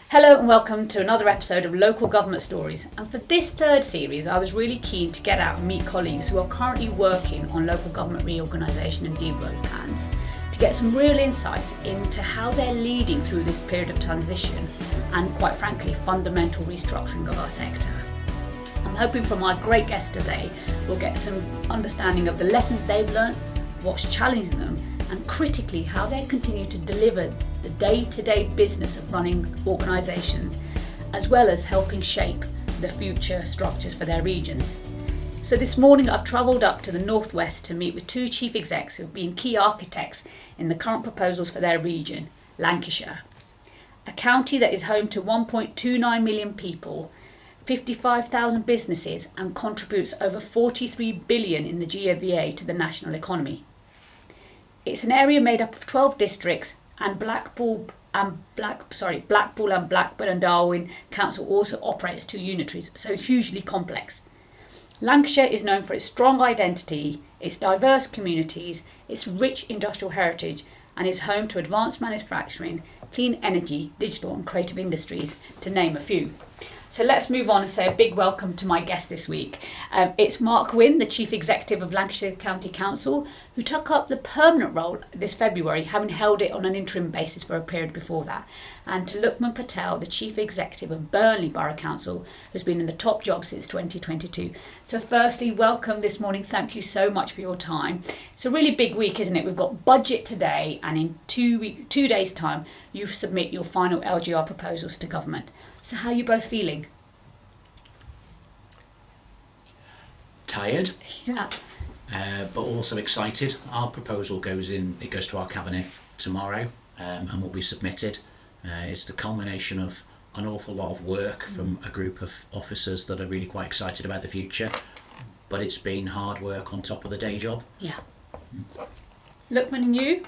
Hello and welcome to another episode of Local Government Stories. And for this third series, I was really keen to get out and meet colleagues who are currently working on local government reorganisation and devolvement plans to get some real insights into how they're leading through this period of transition and, quite frankly, fundamental restructuring of our sector. I'm hoping from our great guests today we'll get some understanding of the lessons they've learned, what's challenging them, and critically how they continue to deliver the day-to-day business of running organisations, as well as helping shape the future structures for their regions. So this morning I've travelled up to the northwest to meet with two chief execs who have been key architects in the current proposals for their region, Lancashire, a county that is home to 1.29 million people, 55,000 businesses, and contributes over 43 billion in the GVA to the national economy. It's an area made up of 12 districts, and Blackpool and Blackburn and Darwen Council also operate as two unitaries, so hugely complex. Lancashire is known for its strong identity, its diverse communities, its rich industrial heritage, and is home to advanced manufacturing, clean energy, digital and creative industries, to name a few. So let's move on and say a big welcome to my guest this week. It's Mark Wynn, the Chief Executive of Lancashire County Council, who took up the permanent role this February, having held it on an interim basis for a period before that. And to Lukman Patel, the Chief Executive of Burnley Borough Council, who's been in the top job since 2022. So firstly, welcome this morning. Thank you so much for your time. It's a really big week, isn't it? We've got budget today, and in 2 days' time, you submit your final LGR proposals to government. So how are you both feeling? Tired, Yeah. but also excited. Our proposal goes to our cabinet tomorrow, and will be submitted. It's the culmination of an awful lot of work from a group of officers that are really quite excited about the future, but it's been hard work on top of the day job. Yeah. Lukman, and you?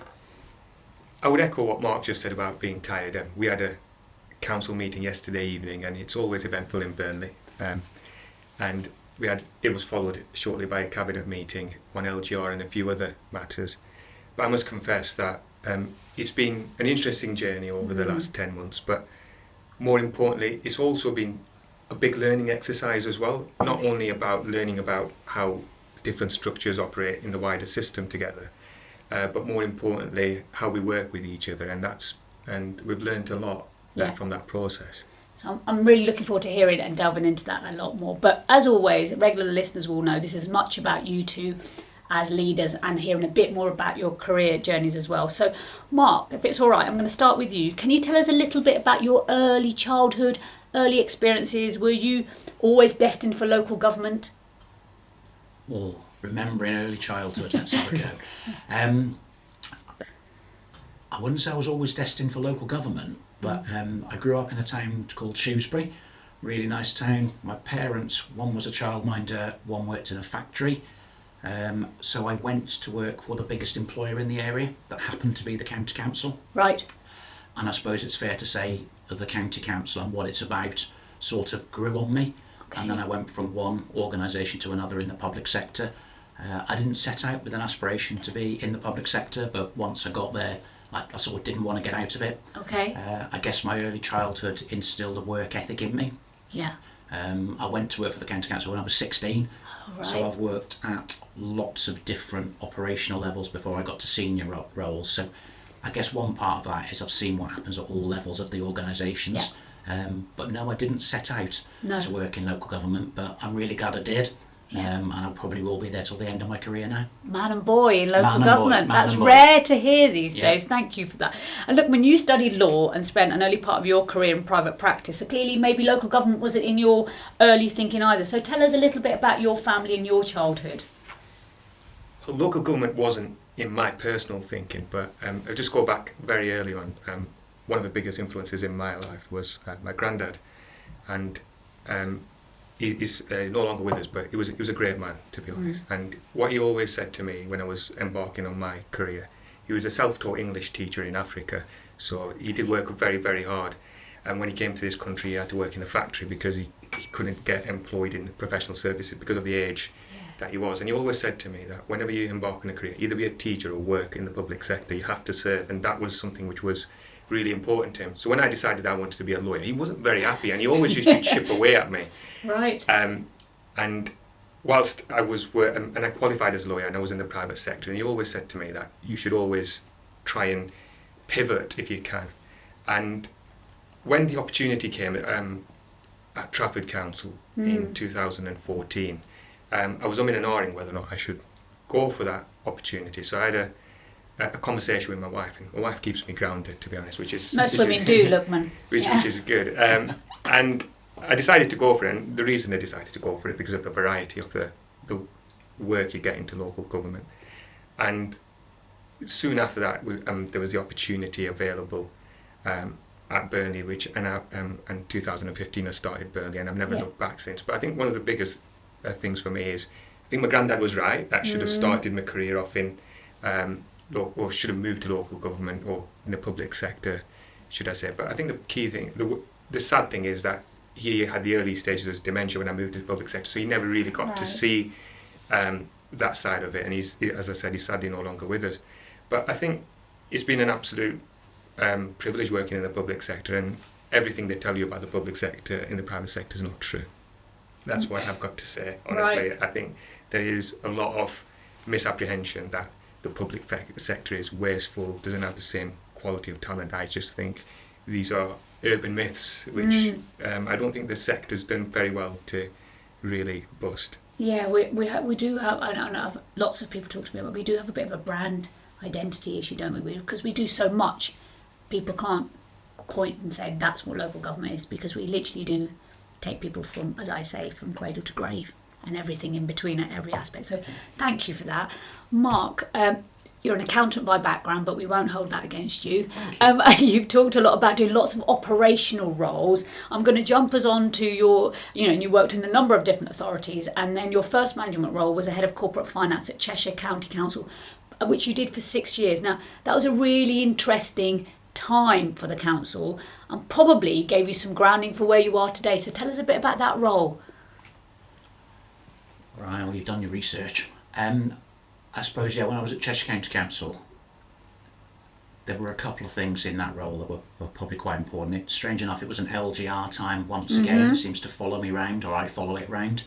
I would echo what Mark just said about being tired. We had a council meeting yesterday evening, and it's always eventful in Burnley, and it was followed shortly by a cabinet meeting on LGR and a few other matters. But I must confess that it's been an interesting journey over the last 10 months, but more importantly, it's also been a big learning exercise as well, not only about learning about how different structures operate in the wider system together, but more importantly, how we work with each other, and we've learned a lot from that process. So I'm really looking forward to hearing and delving into that a lot more. But as always, regular listeners will know this is much about you two as leaders and hearing a bit more about your career journeys as well. So Mark, if it's all right, I'm going to start with you. Can you tell us a little bit about your early childhood, early experiences? Were you always destined for local government? Well, remembering early childhood, let's have a go. I wouldn't say I was always destined for local government, but I grew up in a town called Shrewsbury, really nice town. My parents, one was a childminder, one worked in a factory. So I went to work for the biggest employer in the area that happened to be the county council. Right. And I suppose it's fair to say that the county council and what it's about sort of grew on me. Okay. And then I went from one organisation to another in the public sector. I didn't set out with an aspiration to be in the public sector, but once I got there, I sort of didn't want to get out of it. Okay. I guess my early childhood instilled a work ethic in me. Yeah. I went to work for the county council when I was 16. Right. So I've worked at lots of different operational levels before I got to senior roles. So I guess one part of that is I've seen what happens at all levels of the organisations. Yeah. But no, I didn't set out to work in local government, but I'm really glad I did. Yeah. And I probably will be there till the end of my career now. Man and boy in local government. That's rare to hear these days. Thank you for that. And look, when you studied law and spent an early part of your career in private practice, so clearly maybe local government wasn't in your early thinking either. So tell us a little bit about your family and your childhood. Well, local government wasn't in my personal thinking, but I'll just go back very early on. One of the biggest influences in my life was my granddad, and he's no longer with us, but he was a great man, to be honest. And what he always said to me when I was embarking on my career, he was a self-taught English teacher in Africa, so he did work very, very hard. And when he came to this country, he had to work in a factory because he couldn't get employed in professional services because of the age that he was. And he always said to me that whenever you embark on a career, either be a teacher or work in the public sector, you have to serve. And that was something which was really important to him. So when I decided I wanted to be a lawyer, he wasn't very happy, and he always used to chip away at me. Right. And whilst I was and I qualified as a lawyer and I was in the private sector, and he always said to me that you should always try and pivot if you can. And when the opportunity came at Trafford Council in 2014, I was umming and ahhing whether or not I should go for that opportunity. So I had a conversation with my wife, and my wife keeps me grounded, to be honest, which is Most women do, Lukman. which is good. And I decided to go for it, and the reason I decided to go for it because of the variety of the work you get into local government. And soon after that, there was the opportunity available at Burnley, which in 2015 I started Burnley, and I've never looked back since. But I think one of the biggest things for me is, I think my granddad was right. That should have started my career off in, or should have moved to local government or in the public sector, should I say. But I think the key thing, the sad thing is that he had the early stages of dementia when I moved to the public sector, so he never really got to see that side of it. And as I said, he's sadly no longer with us. But I think it's been an absolute privilege working in the public sector, and everything they tell you about the public sector in the private sector is not true. That's what I've got to say, honestly. Right. I think there is a lot of misapprehension that the public sector is wasteful, doesn't have the same quality of talent. I just think these are urban myths, which I don't think the sector's done very well to really bust. Yeah, we do have, I know lots of people talk to me about, we do have a bit of a brand identity issue, don't we? Because we do so much, people can't point and say that's what local government is, because we literally do take people from, as I say, from cradle to grave and everything in between at every aspect. So thank you for that. Mark, you're an accountant by background, but we won't hold that against you. You've talked a lot about doing lots of operational roles. I'm going to jump us on to your, you worked in a number of different authorities, and then your first management role was a head of corporate finance at Cheshire County Council, which you did for 6 years. Now, that was a really interesting time for the council and probably gave you some grounding for where you are today. So tell us a bit about that role. Right, well, you've done your research. I suppose, when I was at Cheshire County Council, there were a couple of things in that role that were probably quite important. Strange enough, it was an LGR time once again. It seems to follow me round, or I follow it round.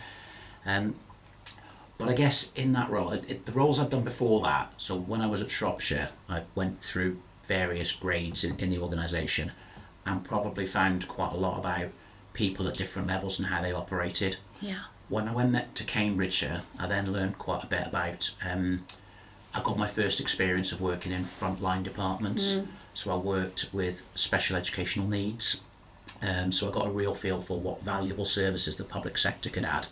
But I guess in that role, the roles I'd done before that, so when I was at Shropshire, I went through various grades in the organisation and probably found quite a lot about people at different levels and how they operated. Yeah. When I went to Cambridgeshire, I then learned quite a bit about, I got my first experience of working in frontline departments. So I worked with special educational needs. So I got a real feel for what valuable services the public sector could add.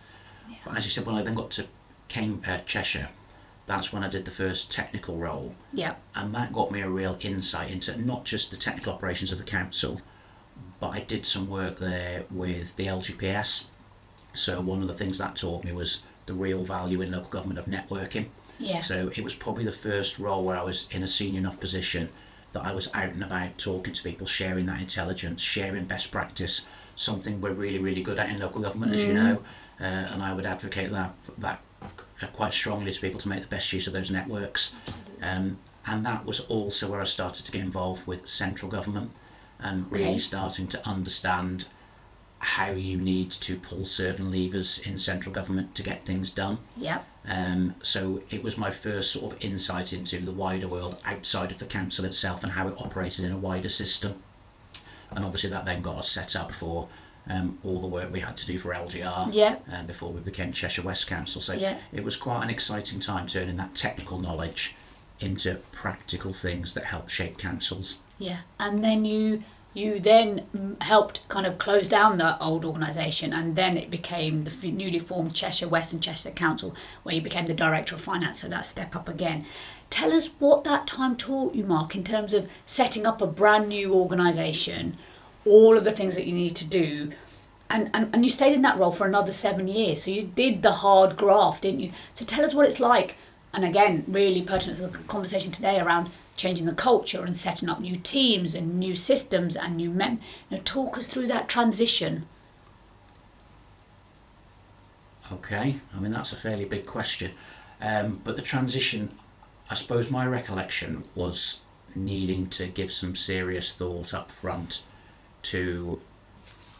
Yeah. But as you said, when I then got to Cheshire, that's when I did the first technical role. Yeah. And that got me a real insight into not just the technical operations of the council, but I did some work there with the LGPS. So one of the things that taught me was the real value in local government of networking. Yeah. So it was probably the first role where I was in a senior enough position that I was out and about talking to people, sharing that intelligence, sharing best practice, something we're really, really good at in local government, as you know. And I would advocate that quite strongly to people to make the best use of those networks. And that was also where I started to get involved with central government and really starting to understand how you need to pull certain levers in central government to get things done. Yeah. So it was my first sort of insight into the wider world outside of the council itself and how it operated in a wider system. And obviously that then got us set up for all the work we had to do for LGR before we became Cheshire West Council. So it was quite an exciting time turning that technical knowledge into practical things that help shape councils. Yeah, and then you then helped kind of close down that old organisation, and then it became the newly formed Cheshire West and Cheshire Council, where you became the Director of Finance, so that step up again. Tell us what that time taught you, Mark, in terms of setting up a brand new organisation, all of the things that you need to do, and you stayed in that role for another 7 years, so you did the hard graft, didn't you? So tell us what it's like, and again, really pertinent to the conversation today around changing the culture and setting up new teams and new systems and new talk us through that transition. Okay, I mean that's a fairly big question, but the transition, I suppose my recollection was needing to give some serious thought up front to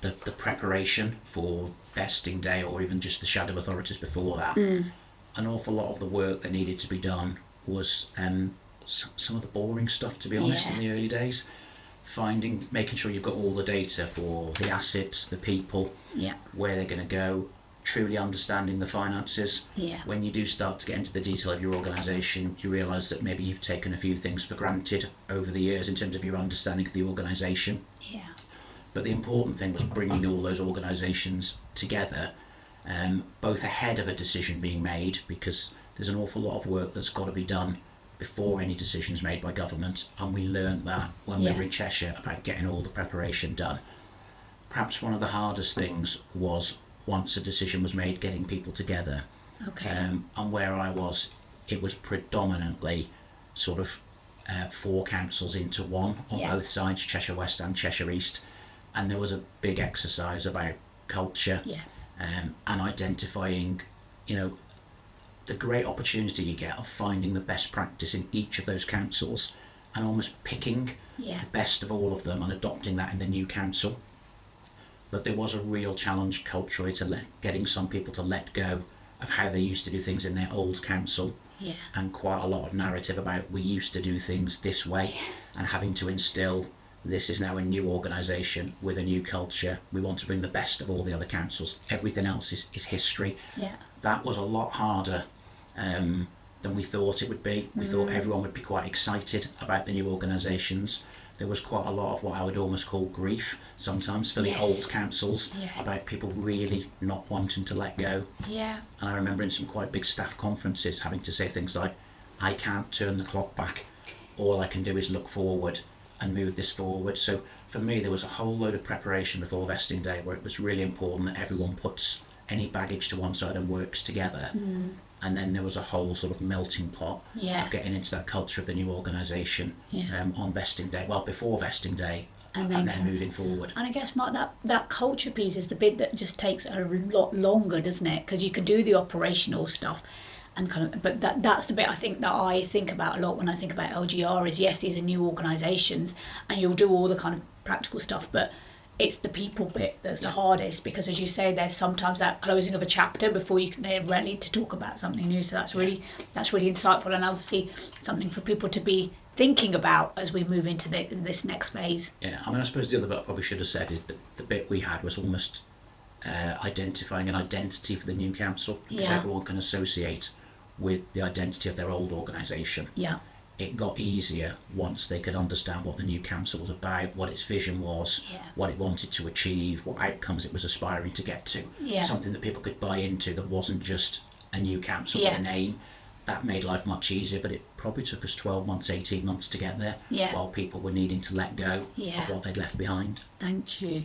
the preparation for vesting day, or even just the shadow authorities before that. An awful lot of the work that needed to be done was some of the boring stuff, to be honest, in the early days. Making sure you've got all the data for the assets, the people, where they're going to go, truly understanding the finances. When you do start to get into the detail of your organisation, you realise that maybe you've taken a few things for granted over the years in terms of your understanding of the organisation. But the important thing was bringing all those organisations together, both ahead of a decision being made, because there's an awful lot of work that's got to be done before any decisions made by government, and we learned that when we were in Cheshire about getting all the preparation done. Perhaps one of the hardest things was, once a decision was made, getting people together. And where I was, it was predominantly sort of 4 councils into one on both sides, Cheshire West and Cheshire East, and there was a big exercise about culture and identifying, the great opportunity you get of finding the best practice in each of those councils and almost picking the best of all of them and adopting that in the new council. But there was a real challenge culturally to getting some people to let go of how they used to do things in their old council, and quite a lot of narrative about we used to do things this way, and having to instill this is now a new organisation with a new culture. We want to bring the best of all the other councils. Everything else is history. That was a lot harder than we thought it would be. We thought everyone would be quite excited about the new organisations. There was quite a lot of what I would almost call grief sometimes for the old councils about people really not wanting to let go. And I remember in some quite big staff conferences having to say things like, I can't turn the clock back. All I can do is look forward and move this forward. So for me, there was a whole load of preparation before vesting day where it was really important that everyone puts any baggage to one side and works together. And then there was a whole sort of melting pot of getting into that culture of the new organisation on vesting day, before vesting day, and then moving forward. And I guess, Mark, that culture piece is the bit that just takes a lot longer, doesn't it? Because you can do the operational stuff, and but that's the bit I think about a lot when I think about LGR is, yes, these are new organisations and you'll do all the kind of practical stuff, but it's the people bit that's the hardest, because as you say, there's sometimes that closing of a chapter before they're ready to talk about something new. So that's really insightful, and obviously something for people to be thinking about as we move into this next phase. I suppose the other bit I probably should have said is that the bit we had was almost identifying an identity for the new council, because everyone can associate with the identity of their old organisation. It got easier once they could understand what the new council was about, what its vision was, what it wanted to achieve, what outcomes it was aspiring to get to. Something that people could buy into that wasn't just a new council with a name. That made life much easier, but it probably took us 12 months, 18 months to get there, while people were needing to let go of what they'd left behind. Thank you.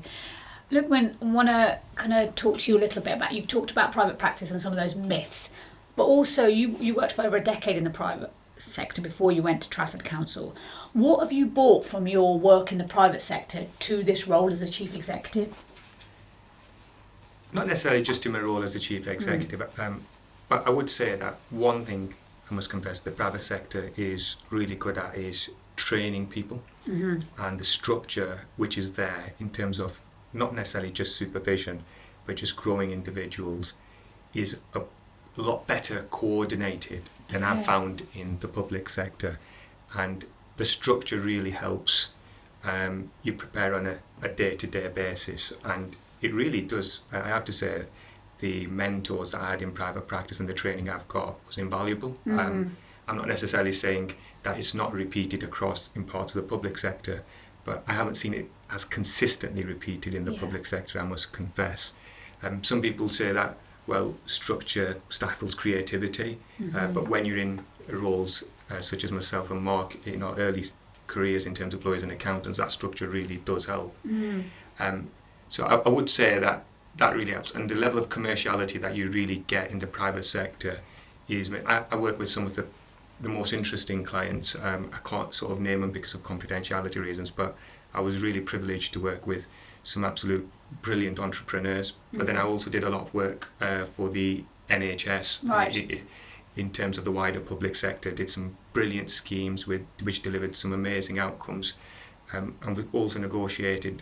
Look, I want to kind of talk to you a little bit about, you've talked about private practice and some of those myths, but also you worked for over a decade in the private sector before you went to Trafford Council. What have you brought from your work in the private sector to this role as a chief executive? Not necessarily just to my role as the chief executive, but I would say that one thing I must confess the private sector is really good at is training people, and the structure which is there in terms of not necessarily just supervision but just growing individuals is a lot better coordinated than I've found in the public sector, and the structure really helps you prepare on a day-to-day basis, and it really does. I have to say the mentors that I had in private practice and the training I've got was invaluable. I'm not necessarily saying that it's not repeated across in parts of the public sector, but I haven't seen it as consistently repeated in the public sector, I must confess. Some people say that, well, structure stifles creativity, but when you're in roles such as myself and Mark in our early careers in terms of lawyers and accountants, that structure really does help. So I would say that really helps, and the level of commerciality that you really get in the private sector is, I work with some of the most interesting clients. I can't sort of name them because of confidentiality reasons, but I was really privileged to work with some absolute brilliant entrepreneurs, but then I also did a lot of work for the NHS in terms of the wider public sector, did some brilliant schemes which delivered some amazing outcomes, and we've also negotiated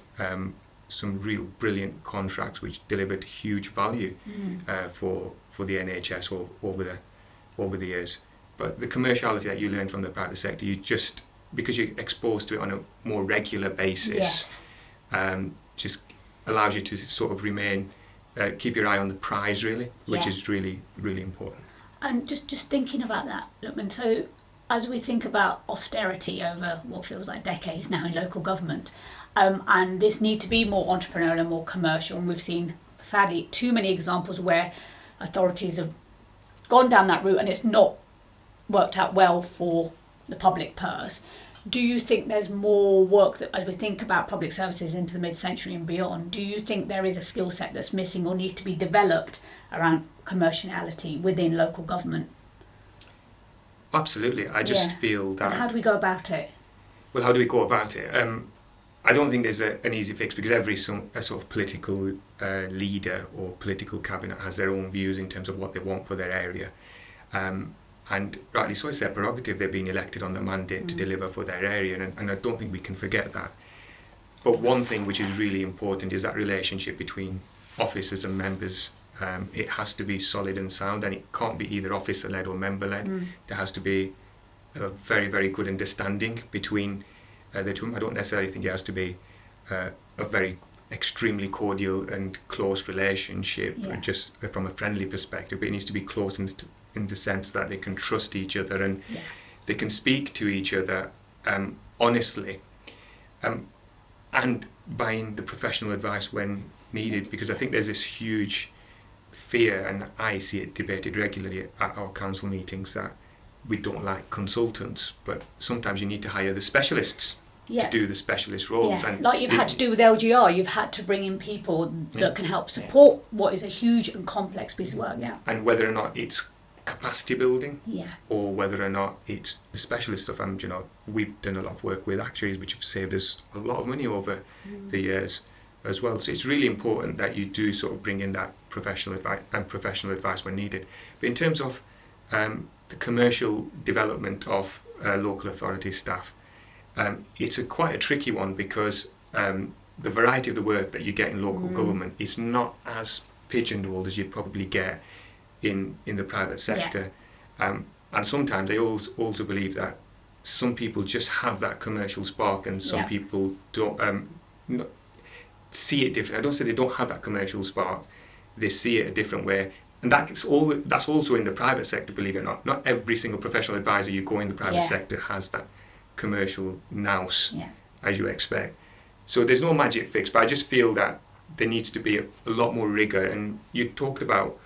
some real brilliant contracts which delivered huge value for the NHS over the years. But the commerciality that you learn from the private sector, you just, because you're exposed to it on a more regular basis, just allows you to sort of remain, keep your eye on the prize really, which is really, really important. And just thinking about that, Lukman, so as we think about austerity over what feels like decades now in local government, and this need to be more entrepreneurial and more commercial, and we've seen, sadly, too many examples where authorities have gone down that route and it's not worked out well for the public purse. Do you think there's more work that, as we think about public services into the mid-century and beyond, do you think there is a skill set that's missing or needs to be developed around commerciality within local government? Absolutely. I just feel that... And how do we go about it? Well, how do we go about it? I don't think there's an easy fix, because every sort of political leader or political cabinet has their own views in terms of what they want for their area. And rightly so, it's their prerogative. They've been elected on the mandate to deliver for their area, and I don't think we can forget that. But one thing which is really important is that relationship between officers and members. It has to be solid and sound, and it can't be either officer-led or member-led. There has to be a very, very good understanding between the two. I don't necessarily think it has to be a very extremely cordial and close relationship, just from a friendly perspective, but it needs to be close in the sense that they can trust each other and they can speak to each other honestly, and buying the professional advice when needed, because I think there's this huge fear, and I see it debated regularly at our council meetings, that we don't like consultants, but sometimes you need to hire the specialists to do the specialist roles. And like you've had to do with LGR, you've had to bring in people that can help support what is a huge and complex piece of work. And whether or not it's capacity building or whether or not it's the specialist stuff, and we've done a lot of work with actuaries which have saved us a lot of money over the years as well. So it's really important that you do sort of bring in that professional advice when needed. But in terms of the commercial development of local authority staff, it's quite a tricky one, because the variety of the work that you get in local government is not as pigeonholed as you'd probably get in the private sector. And sometimes I also believe that some people just have that commercial spark, and some people don't see it different. I don't say they don't have that commercial spark, they see it a different way. And that's also in the private sector, believe it or not. Not every single professional advisor you go in the private sector has that commercial nous as you expect. So there's no magic fix, but I just feel that there needs to be a lot more rigour. And you talked about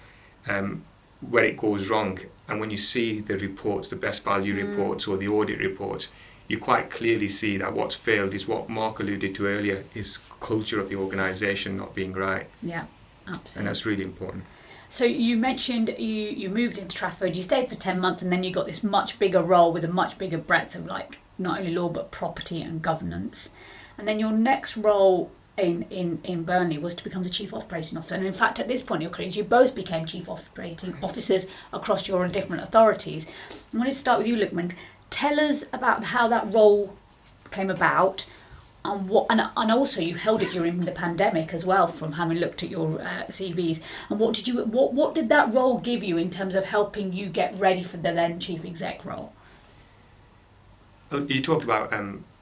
where it goes wrong, and when you see the reports, the best value reports or the audit reports, you quite clearly see that what's failed is what Mark alluded to earlier, is culture of the organisation not being right. Yeah, absolutely. And that's really important. So you mentioned you moved into Trafford, you stayed for 10 months, and then you got this much bigger role with a much bigger breadth of not only law but property and governance. And then your next role in Burnley was to become the Chief Operating Officer. And in fact, at this point in your careers, you both became Chief Operating Officers across your different authorities. I wanted to start with you, Lukman. Tell us about how that role came about, and also you held it during the pandemic as well, from having looked at your CVs. And what did that role give you in terms of helping you get ready for the then Chief Exec role? Well, you talked about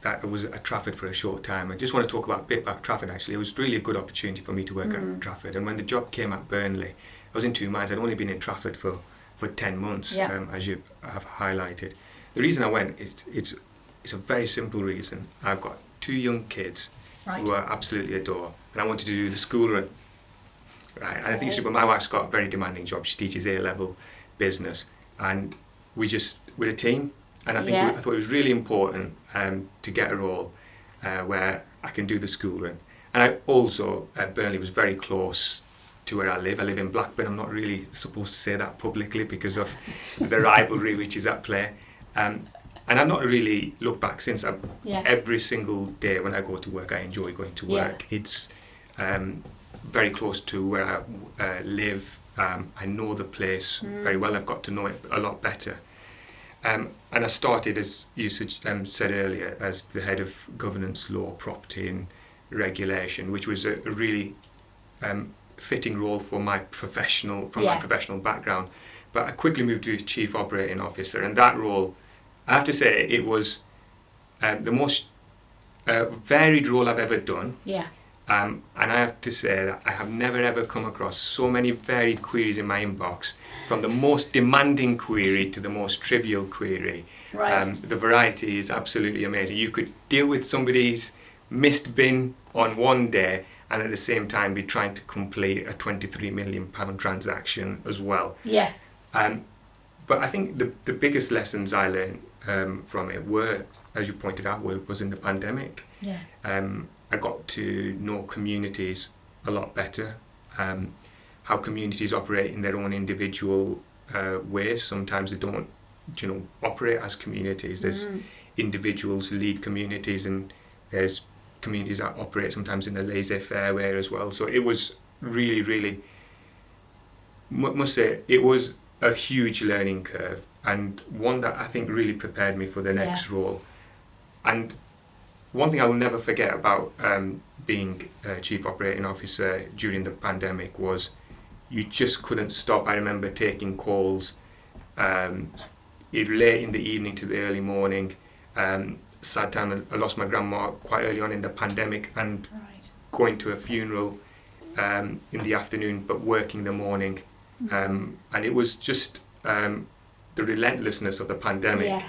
that I was at Trafford for a short time. I just want to talk about a bit about Trafford actually. It was really a good opportunity for me to work at Trafford. And when the job came at Burnley, I was in two minds. I'd only been in Trafford for 10 months, as you have highlighted. The reason I went, it's a very simple reason. I've got two young kids who I absolutely adore, and I wanted to do the school run. Right, and I think but my wife's got a very demanding job. She teaches A-level business, and we're a team. And I think I thought it was really important to get a role where I can do the school run. And I also, Burnley was very close to where I live. I live in Blackburn. I'm not really supposed to say that publicly because of the rivalry which is at play. And I've not really looked back since. Every single day when I go to work, I enjoy going to work. It's very close to where I live, I know the place very well. I've got to know it a lot better. And I started, as you said earlier, as the head of governance, law, property and regulation, which was a really fitting role for my professional background. But I quickly moved to Chief Operating Officer, and that role, I have to say, it was the most varied role I've ever done. Yeah. And I have to say that I have never ever come across so many varied queries in my inbox, from the most demanding query to the most trivial query. Right. The variety is absolutely amazing. You could deal with somebody's missed bin on one day and at the same time be trying to complete a £23 million transaction as well. Yeah. But I think the biggest lessons I learned from it were, as you pointed out, was in the pandemic. Yeah. I got to know communities a lot better, how communities operate in their own individual ways. Sometimes they don't, operate as communities. There's individuals who lead communities, and there's communities that operate sometimes in a laissez-faire way as well. So it was really, really, must say, it was a huge learning curve, and one that I think really prepared me for the next role. And one thing I will never forget about being Chief Operating Officer during the pandemic was you just couldn't stop. I remember taking calls late in the evening to the early morning. Sad time, I lost my grandma quite early on in the pandemic, and going to a funeral in the afternoon, but working the morning. And it was just the relentlessness of the pandemic.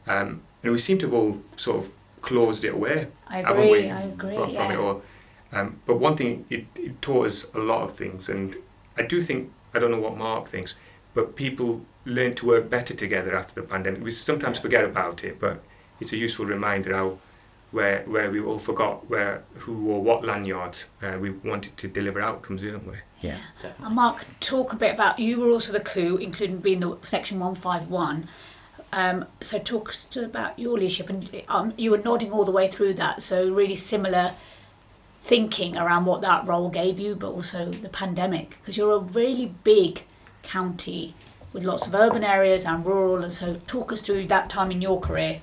And we seem to have all sort of closed it away. I agree. From it all. But one thing, it taught us a lot of things, and I do think, I don't know what Mark thinks, but people learned to work better together after the pandemic. We sometimes forget about it, but it's a useful reminder how where we all forgot who or what lanyards we wanted to deliver outcomes, didn't we? Yeah, definitely. And Mark, talk a bit about, you were also the coup, including being the Section 151. So talk to about your leadership, and you were nodding all the way through that, so really similar thinking around what that role gave you, but also the pandemic, because you're a really big county with lots of urban areas and rural, and so talk us through that time in your career.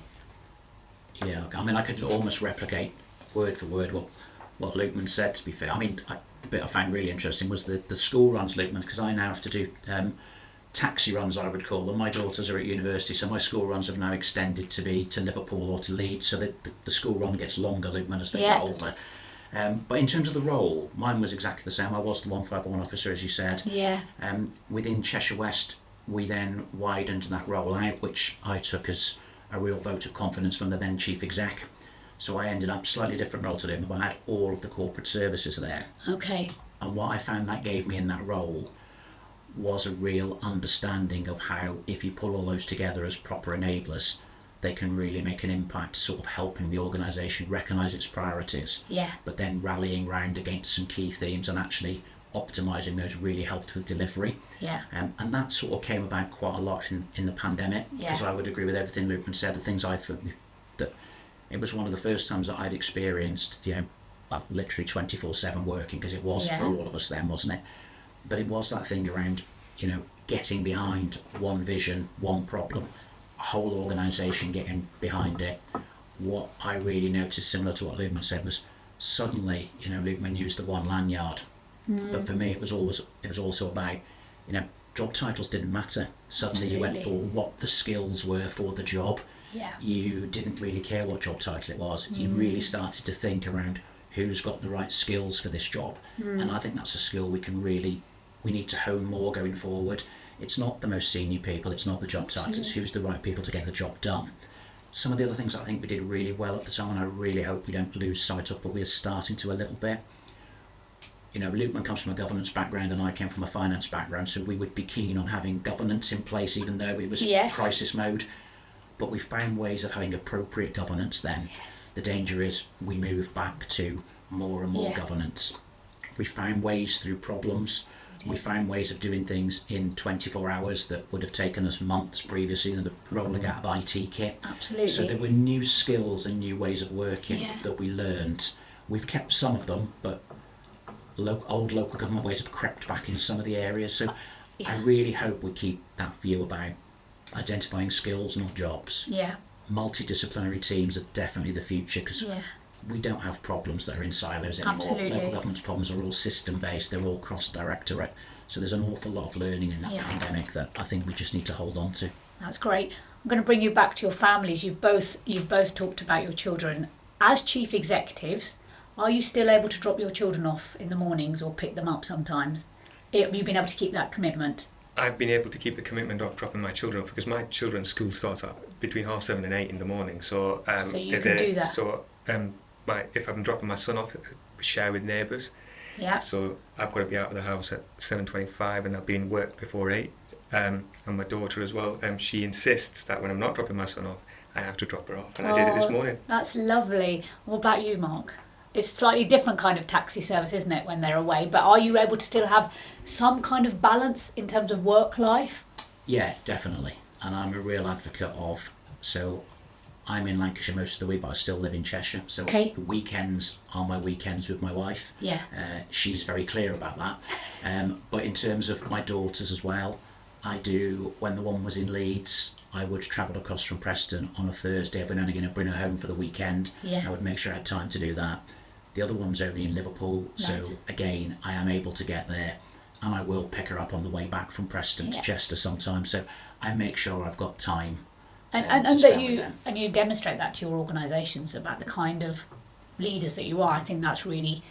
Yeah, I mean, I could almost replicate word for word what Lukman said, to be fair. I mean, the bit I found really interesting was the school runs, Lukman, because I now have to do taxi runs, I would call them. My daughters are at university, so my school runs have now extended to be to Liverpool or to Leeds, so the school run gets longer, Lukman, as they get older. But in terms of the role, mine was exactly the same. I was the 151 officer, as you said. Yeah. Within Cheshire West, we then widened that role out, which I took as a real vote of confidence from the then chief exec. So I ended up slightly different role to him, but I had all of the corporate services there. Okay. And what I found that gave me in that role was a real understanding of how, if you pull all those together as proper enablers, they can really make an impact, sort of helping the organisation recognise its priorities, but then rallying round against some key themes and actually optimising those really helped with delivery. And that sort of came about quite a lot in the pandemic, because I would agree with everything Lukman said. The things I thought that it was one of the first times that I'd experienced, literally 24/7 working, because it was for all of us then, wasn't it? But it was that thing around, getting behind one vision, one problem, a whole organisation getting behind it. What I really noticed, similar to what Lukman said, was suddenly, Lukman used the one lanyard. But for me, it was also about, job titles didn't matter. Suddenly you went for what the skills were for the job. You didn't really care what job title it was. You really started to think around who's got the right skills for this job. And I think that's a skill we need to hone more going forward. It's not the most senior people, it's not the job titles, who's the right people to get the job done. Some of the other things I think we did really well at the time, and I really hope we don't lose sight of, but we're starting to a little bit. Lukman comes from a governance background and I came from a finance background, so we would be keen on having governance in place even though it was crisis mode. But we found ways of having appropriate governance then. The danger is we move back to more and more governance. We found ways through problems. We found ways of doing things in 24 hours that would have taken us months previously, the rolling out of IT kit. Absolutely. So there were new skills and new ways of working that we learned. We've kept some of them, but old local government ways have crept back in some of the areas. So Yeah. I really hope we keep that view about identifying skills, not jobs. Yeah. Multidisciplinary teams are definitely the future, because Yeah. we don't have problems that are in silos anymore. Absolutely. Local government's problems are all system based, they're all cross directorate. So there's an awful lot of learning in that Yeah. pandemic that I think we just need to hold on to. That's great. I'm going to bring you back to your families. You've both talked about your children. As chief executives, are you still able to drop your children off in the mornings or pick them up sometimes? Have you been able to keep that commitment? I've been able to keep the commitment of dropping my children off, because my children's school starts at between 7:30 and 8 in the morning. So, So you can do that. So if I'm dropping my son off, we share with neighbours. Yeah. So I've got to be out of the house at 7:25, and I'll be in work before 8. And my daughter as well, she insists that when I'm not dropping my son off, I have to drop her off. And I did it this morning. That's lovely. What about you, Mark? It's a slightly different kind of taxi service, isn't it, when they're away? But are you able to still have some kind of balance in terms of work life? Yeah, definitely. And I'm a real advocate of, so I'm in Lancashire most of the week, but I still live in Cheshire. So Okay. the weekends are my weekends with my wife. Yeah. She's very clear about that. But in terms of my daughters as well, I do, when the one was in Leeds, I would travel across from Preston on a Thursday if we're only going to bring her home for the weekend. Yeah. I would make sure I had time to do that. The other one's only in Liverpool, so Right. again, I am able to get there, and I will pick her up on the way back from Preston to Yeah. Chester sometimes. So I make sure I've got time. And, to and that spend with you them. and you demonstrate that to your organisations about the kind of leaders that you are. I think that's really,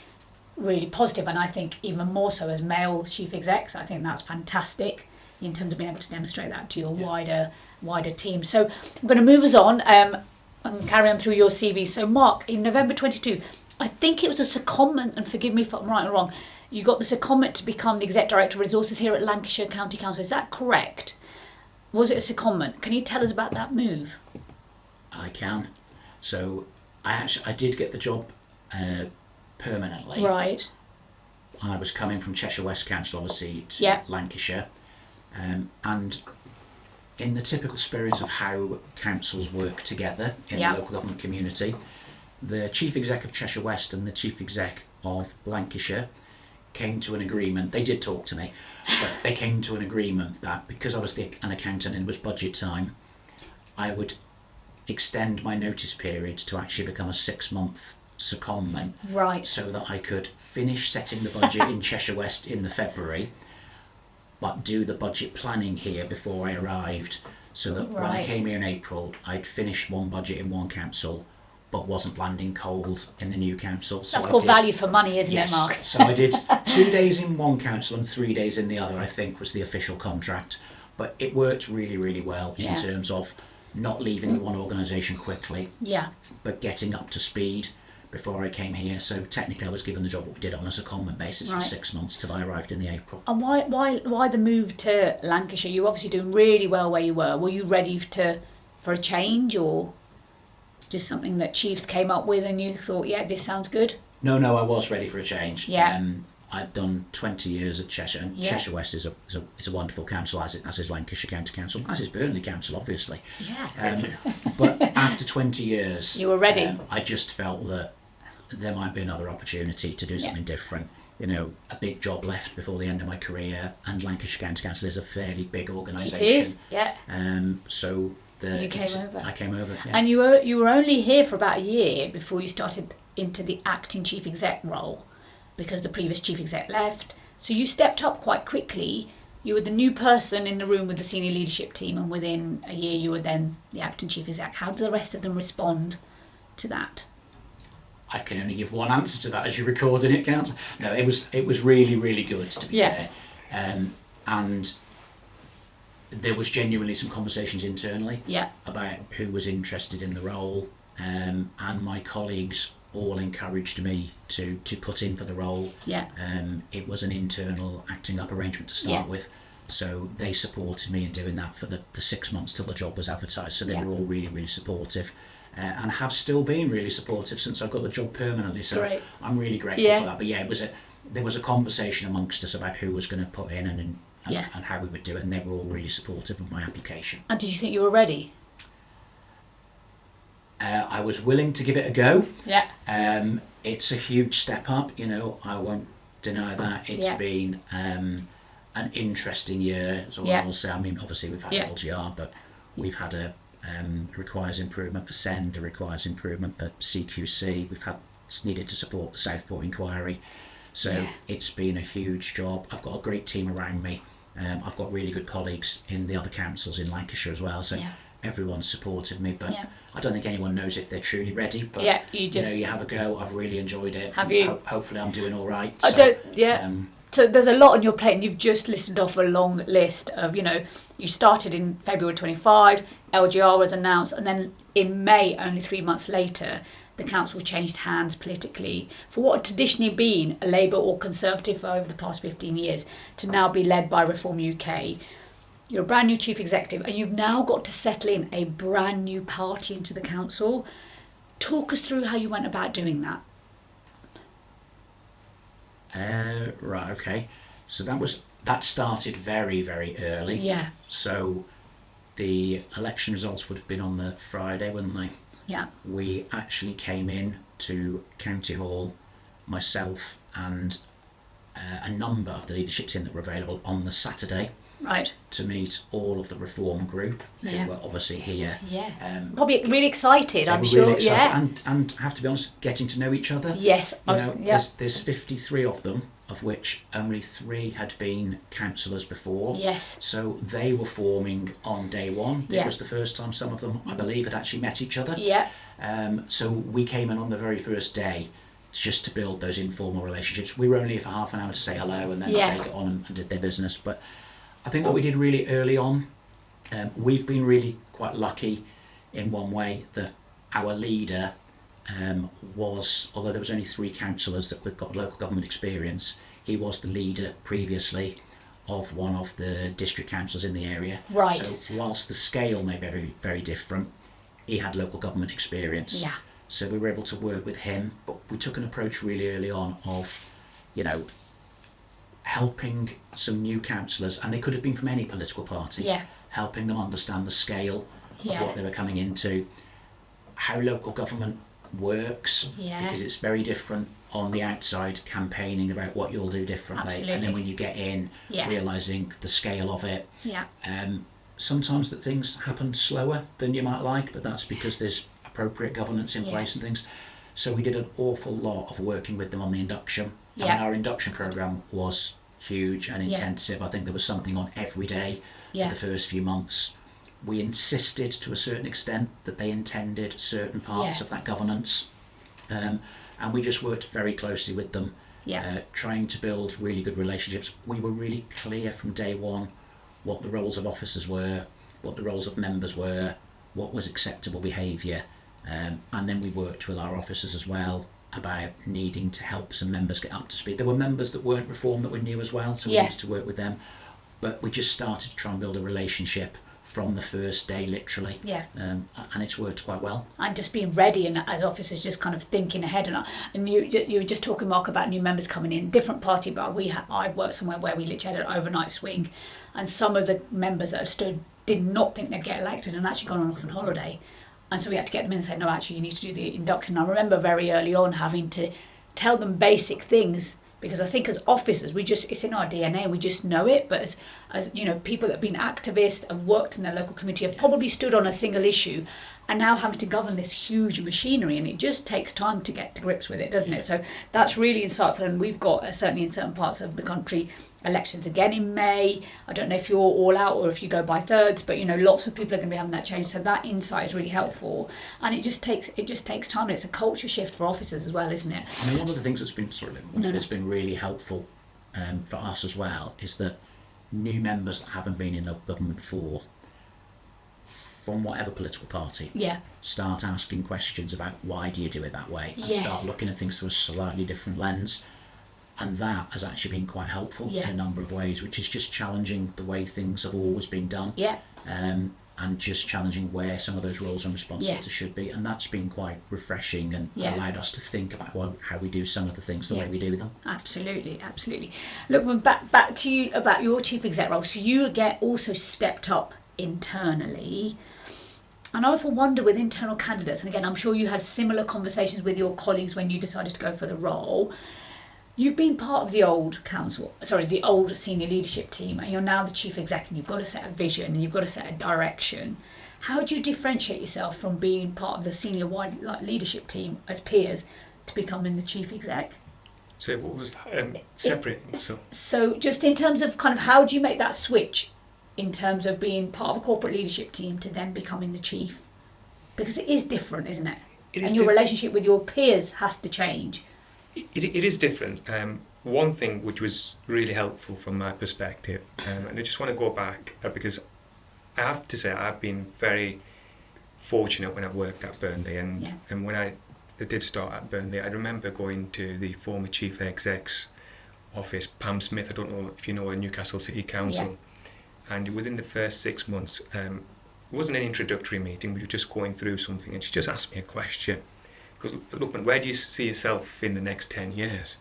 really positive, and I think even more so as male chief execs. I think that's fantastic in terms of being able to demonstrate that to your wider team. So I'm going to move us on and carry on through your CV. So Mark, in November 22, I think it was a secondment, and forgive me if I'm right or wrong, you got the secondment to become the Exec Director of Resources here at Lancashire County Council. Is that correct? Was it a secondment? Can you tell us about that move? I can. So I did get the job permanently. Right. And I was coming from Cheshire West Council, obviously, to Yeah. Lancashire. And in the typical spirit of how councils work together in Yeah. the local government community, the Chief Exec of Cheshire West and the Chief Exec of Lancashire came to an agreement. They did talk to me, but they came to an agreement that because I was an accountant and it was budget time, I would extend my notice period to actually become a 6-month secondment, Right. so that I could finish setting the budget in Cheshire West in the February, but do the budget planning here before I arrived, so that when I Right. came here in April, I'd finished one budget in one council, but wasn't landing cold in the new council. So That's I called did- value for money, isn't Yes. it, Mark? So I did 2 days in one council and 3 days in the other, I think was the official contract. But it worked really, really well in Yeah. terms of not leaving the one organisation quickly, Yeah. but getting up to speed before I came here. So technically I was given the job what we did on a secondment basis Right. for 6 months till I arrived in the April. And why the move to Lancashire? You're obviously doing really well where you were. Were you ready for a change, or just something that Chiefs came up with and you thought, yeah, this sounds good? No, I was ready for a change. Yeah. I'd done 20 years at Cheshire, and Yeah. Cheshire West is a wonderful council, as is Lancashire County Council, as is Burnley Council, obviously. Yeah. But after 20 years, You were ready. I just felt that there might be another opportunity to do something different. You know, a big job left before the end of my career, and Lancashire County Council is a fairly big organisation. It is. Yeah. So You came over. I came over. Yeah. And you were only here for about a year before you started into the acting chief exec role, because the previous chief exec left. So you stepped up quite quickly. You were the new person in the room with the senior leadership team, and within a year you were then the acting chief exec. How did the rest of them respond to that? I can only give one answer to that, as you're recording it, Council. No, it was really, really good, to be Yeah. fair. And there was genuinely some conversations internally Yeah. about who was interested in the role, and my colleagues all encouraged me to put in for the role. Yeah. It was an internal acting up arrangement to start Yeah. with, so they supported me in doing that for the 6 months till the job was advertised. So they Yeah. were all really, really supportive, and have still been really supportive since I got the job permanently. So Great. I'm really grateful Yeah. for that. But yeah, there was a conversation amongst us about who was going to put in and Yeah. how we would do it, and they were all really supportive of my application. And did you think you were ready? I was willing to give it a go. Yeah. It's a huge step up, you know. I won't deny that. It's been an interesting year, is all I will say. I mean, obviously we've had LGR, but we've had a requires improvement for SEND, a requires improvement for CQC. It's needed to support the Southport inquiry. So it's been a huge job. I've got a great team around me. I've got really good colleagues in the other councils in Lancashire as well. So everyone's supported me, but I don't think anyone knows if they're truly ready. But you have a go. I've really enjoyed it. Have you? Hopefully, I'm doing all right. So there's a lot on your plate, and you've just listed off a long list of, you started in February 25, LGR was announced, and then in May, only 3 months later, the council changed hands politically for what had traditionally been a Labour or Conservative for over the past 15 years to now be led by Reform UK. You're a brand new chief executive, and you've now got to settle in a brand new party into the council. Talk us through how you went about doing that. Right, okay. So that started very, very early. Yeah. So the election results would have been on the Friday, wouldn't they? Yeah. We actually came in to County Hall, myself and a number of the leadership team that were available on the Saturday. Right. To meet all of the reform group who were obviously here. Yeah. Probably really excited, I'm sure. Really excited, and have to be honest, getting to know each other. Yes. There's 53 of them, of which only 3 had been councillors before. Yes. So they were forming on day one. Yeah. It was the first time some of them, I believe, had actually met each other. Yeah. So we came in on the very first day just to build those informal relationships. We were only here for half an hour to say hello, and then they got on and did their business. But I think what we did really early on, we've been really quite lucky in one way that our leader was, although there was only 3 councillors that we've got local government experience, he was the leader previously of one of the district councils in the area. Right. So whilst the scale may be very, very different, he had local government experience. Yeah. So we were able to work with him, but we took an approach really early on of, helping some new councillors, and they could have been from any political party, helping them understand the scale of what they were coming into, how local government works, because it's very different on the outside, campaigning about what you'll do differently. Absolutely. And then when you get in, realising the scale of it. Yeah. Sometimes that things happen slower than you might like, but that's because there's appropriate governance in place and things. So we did an awful lot of working with them on the induction. I mean, our induction programme was huge and intensive. I think there was something on every day for the first few months. We insisted to a certain extent that they intended certain parts of that governance, and we just worked very closely with them, trying to build really good relationships. We were really clear from day one what the roles of officers were, what the roles of members were, what was acceptable behaviour, and then we worked with our officers as well about needing to help some members get up to speed. There were members that weren't reformed that were new as well, so we needed to work with them. But we just started to try and build a relationship from the first day, literally. Yeah. And it's worked quite well. And just being ready, and as officers, just kind of thinking ahead. And you were just talking, Mark, about new members coming in, different party, but I worked somewhere where we literally had an overnight swing, and some of the members that stood did not think they'd get elected and actually gone off on holiday. And so we had to get them in and say, no, actually, you need to do the induction. I remember very early on having to tell them basic things, because I think as officers, it's in our DNA, we just know it. But as people that have been activists and worked in their local community have probably stood on a single issue and now having to govern this huge machinery, and it just takes time to get to grips with it, doesn't it? So that's really insightful, and we've got, certainly in certain parts of the country, elections again in May. I don't know if you're all out or if you go by thirds, but lots of people are going to be having that change. So that insight is really helpful, and it just takes time. And it's a culture shift for officers as well, isn't it? I mean, one of the things that's been really helpful for us as well is that new members that haven't been in local government before, from whatever political party, start asking questions about why do you do it that way, and start looking at things through a slightly different lens. And that has actually been quite helpful in a number of ways, which is just challenging the way things have always been done, and just challenging where some of those roles and responsibilities should be. And that's been quite refreshing, and allowed us to think about how we do some of the things the way we do them. Absolutely. Look, back to you about your chief exec role. So you also stepped up internally. And I often wonder with internal candidates, and again, I'm sure you had similar conversations with your colleagues when you decided to go for the role, You've been part of the old the old senior leadership team, and you're now the chief exec, and you've got to set a vision and you've got to set a direction. How do you differentiate yourself from being part of the senior wide leadership team as peers to becoming the chief exec? So what was that? Separate. So just in terms of kind of how do you make that switch in terms of being part of a corporate leadership team to then becoming the chief? Because it is different, isn't it? And your relationship with your peers has to change. It is different. One thing which was really helpful from my perspective, and I just want to go back because I have to say I've been very fortunate when I worked at Burnley, and when I did start at Burnley, I remember going to the former chief exec's office, Pam Smith. I don't know if you know her, Newcastle City Council, and within the first 6 months, it wasn't an introductory meeting. We were just going through something, and she just asked me a question. Because, Lukman, where do you see yourself in the next 10 years?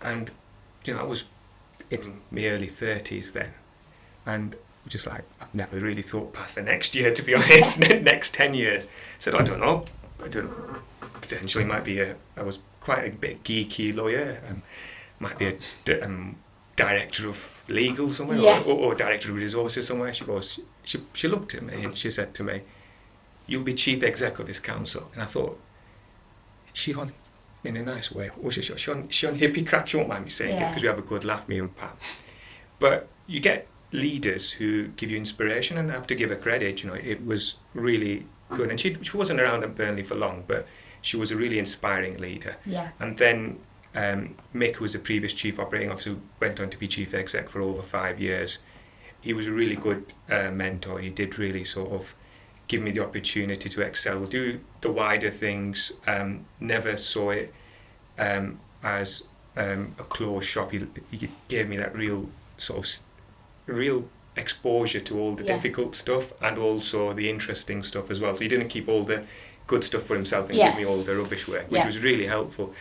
And, I was in my early 30s then. And just like, I've never really thought past the next year, to be honest, next 10 years. I said, I don't know. Potentially might be I was quite a bit geeky lawyer. Might be a director of legal somewhere or director of resources somewhere. She looked at me and she said to me, "You'll be chief exec of this council." And I thought, she on, in a nice way, or she on hippie crack, she won't mind me saying it, because we have a good laugh, me and Pam. But you get leaders who give you inspiration, and I have to give her credit, it was really good. And she wasn't around at Burnley for long, but she was a really inspiring leader. Yeah. And then Mick, who was the previous chief operating officer, who went on to be chief exec for over 5 years, he was a really good mentor. He did really sort of give me the opportunity to excel, do the wider things, never saw it as a closed shop. He gave me that real exposure to all the difficult stuff and also the interesting stuff as well. So he didn't keep all the good stuff for himself and give me all the rubbish work, which was really helpful.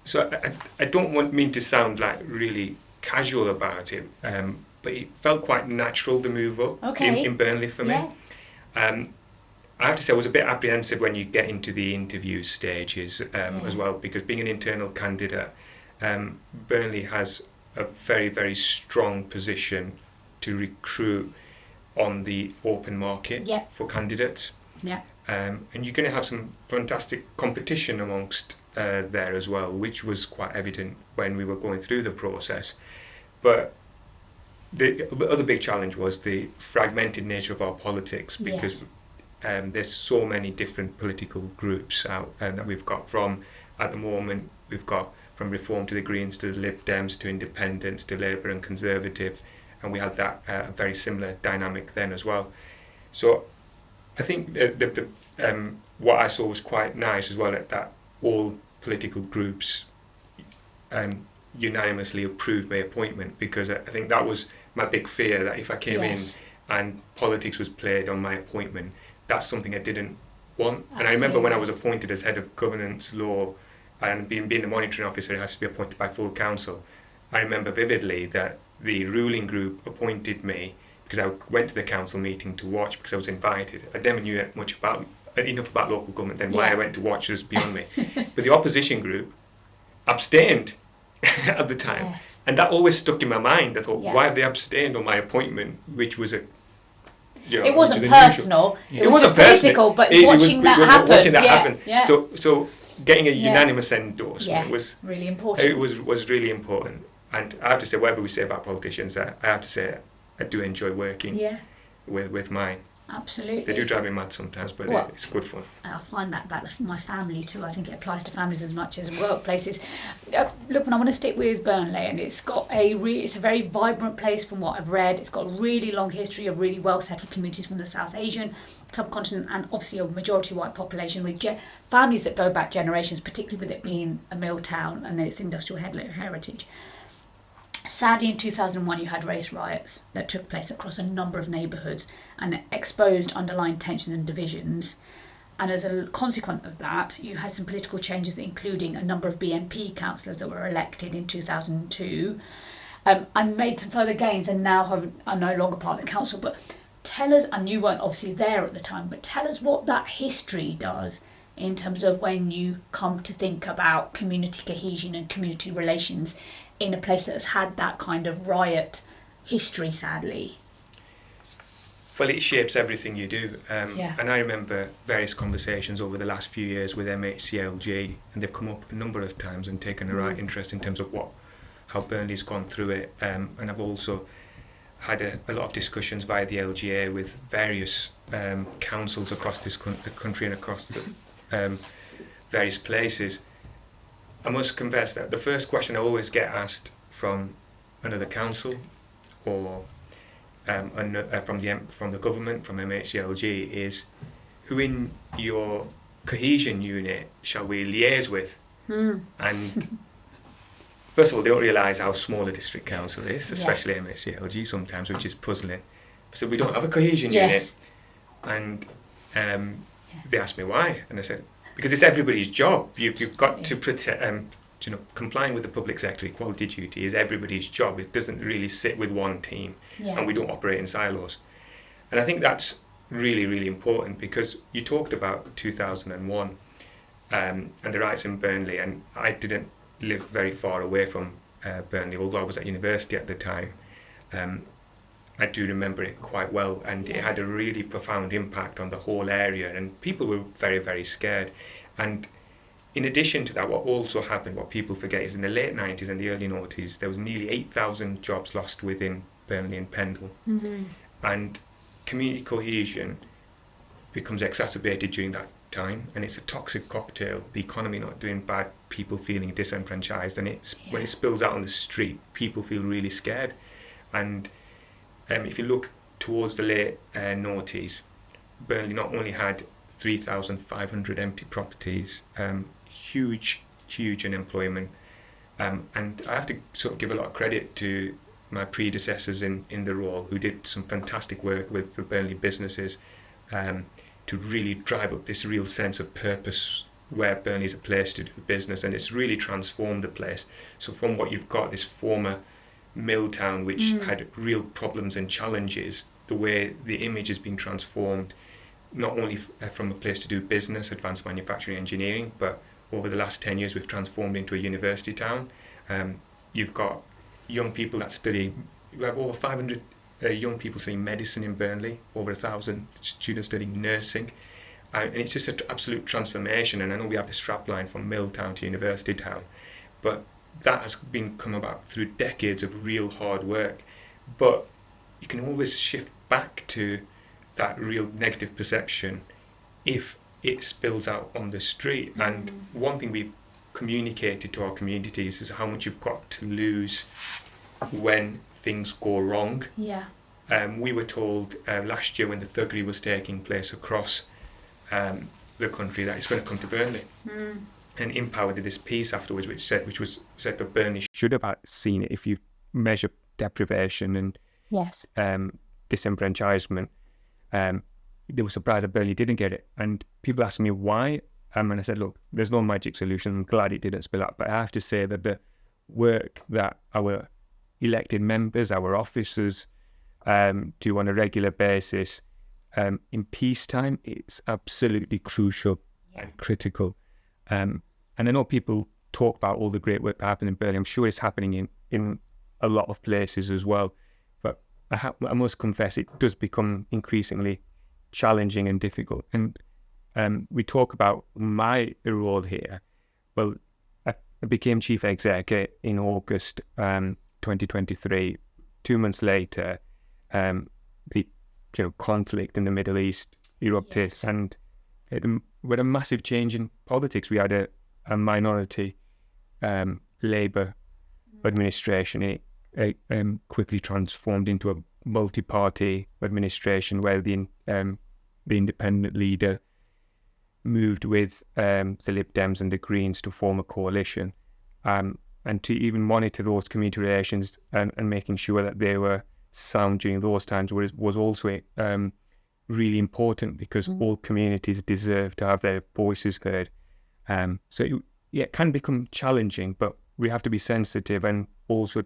So I don't mean to sound like really casual about it, but it felt quite natural to move up in Burnley for me. I have to say I was a bit apprehensive when you get into the interview stages as well, because being an internal candidate, Burnley has a very, very strong position to recruit on the open market for candidates. And you're going to have some fantastic competition amongst there as well, which was quite evident when we were going through the process. But the other big challenge was the fragmented nature of our politics, because there's so many different political groups out that we've got from, at the moment, we've got from Reform to the Greens to the Lib Dems to Independents to Labour and Conservative, and we had that very similar dynamic then as well. So I think what I saw was quite nice as well, that all political groups unanimously approved my appointment, because I think that was my big fear, that if I came in and politics was played on my appointment, that's something I didn't want. Absolutely. And I remember when I was appointed as head of governance law and being the monitoring officer, it has to be appointed by full council. I remember vividly that the ruling group appointed me because I went to the council meeting to watch because I was invited. I never knew enough about local government, then why I went to watch was beyond me. But the opposition group abstained at the time. And that always stuck in my mind. I thought, why have they abstained on my appointment, which was a... it wasn't personal. It wasn't political, but watching that happen. So getting a unanimous endorsement was really important. It was really important. And I have to say, whatever we say about politicians, I have to say I do enjoy working with mine. Absolutely. They do drive me mad sometimes, but it's good fun. I find that about my family too. I think it applies to families as much as workplaces. Look, I want to stick with Burnley, and it's a very vibrant place from what I've read. It's got a really long history of really well settled communities from the South Asian subcontinent, and obviously a majority white population with families that go back generations, particularly with it being a mill town and its industrial heritage. Sadly, in 2001, you had race riots that took place across a number of neighbourhoods and exposed underlying tensions and divisions. And as a consequence of that, you had some political changes, including a number of BNP councillors that were elected in 2002 and made some further gains and now are no longer part of the council. But tell us, and you weren't obviously there at the time, but tell us what that history does in terms of when you come to think about community cohesion and community relations in a place that has had that kind of riot history, sadly? Well, it shapes everything you do. Yeah. And I remember various conversations over the last few years with MHCLG, and they've come up a number of times and taken a right interest in terms of how Burnley's gone through it. And I've also had a lot of discussions via the LGA with various councils across this country and across the various places. I must confess that the first question I always get asked from another council or from the government, from MHCLG, is who in your cohesion unit shall we liaise with? And first of all, they don't realise how small a district council is, especially MHCLG sometimes, which is puzzling. So we don't have a cohesion unit. And they asked me why, and I said, because it's everybody's job. You've got to protect, complying with the public sector equality duty is everybody's job. It doesn't really sit with one team, and we don't operate in silos. And I think that's really, really important, because you talked about 2001 and the riots in Burnley, and I didn't live very far away from Burnley, although I was at university at the time. I do remember it quite well, and it had a really profound impact on the whole area, and people were very, very scared. And in addition to that, what also happened, what people forget, is in the late 90s and the early noughties, there was nearly 8,000 jobs lost within Burnley and Pendle. And community cohesion becomes exacerbated during that time, and it's a toxic cocktail. The economy not doing bad, people feeling disenfranchised, and when it spills out on the street, people feel really scared. And if you look towards the late noughties, Burnley not only had 3,500 empty properties, huge unemployment, and I have to sort of give a lot of credit to my predecessors in the role, who did some fantastic work with the Burnley businesses to really drive up this real sense of purpose, where Burnley is a place to do business, and it's really transformed the place. So from what you've got, this former mill town which had real problems and challenges, the way the image has been transformed, not only from a place to do business, advanced manufacturing, engineering, but over the last 10 years we've transformed into a university town. You've got young people that study, you have over 500 young people studying medicine in Burnley, over 1,000 students studying nursing, and it's just an absolute transformation. And I know we have the strapline from mill town to university town, but that has come about through decades of real hard work. But you can always shift back to that real negative perception if it spills out on the street. And one thing we've communicated to our communities is how much you've got to lose when things go wrong. We were told last year, when the thuggery was taking place across the country, that it's going to come to Burnley. And Empower did this piece afterwards, which was said that Burnley should have seen it if you measure deprivation and disenfranchisement. They were surprised that Burnley didn't get it, and people asked me why, and I said, look, there's no magic solution. I'm glad it didn't spill out, but I have to say that the work that our elected members, our officers, do on a regular basis in peacetime, it's absolutely crucial and critical. And I know people talk about all the great work that happened in Burnley. I'm sure it's happening in a lot of places as well. But I must confess, it does become increasingly challenging and difficult. And we talk about my role here. Well, I became chief exec in August 2023. 2 months later, the conflict in the Middle East erupted, and with a massive change in politics. We had a minority Labour administration. It quickly transformed into a multi-party administration, where the independent leader moved with the Lib Dems and the Greens to form a coalition, and to even monitor those community relations and making sure that they were sound during those times was also really important, because all communities deserve to have their voices heard. So it can become challenging, but we have to be sensitive and also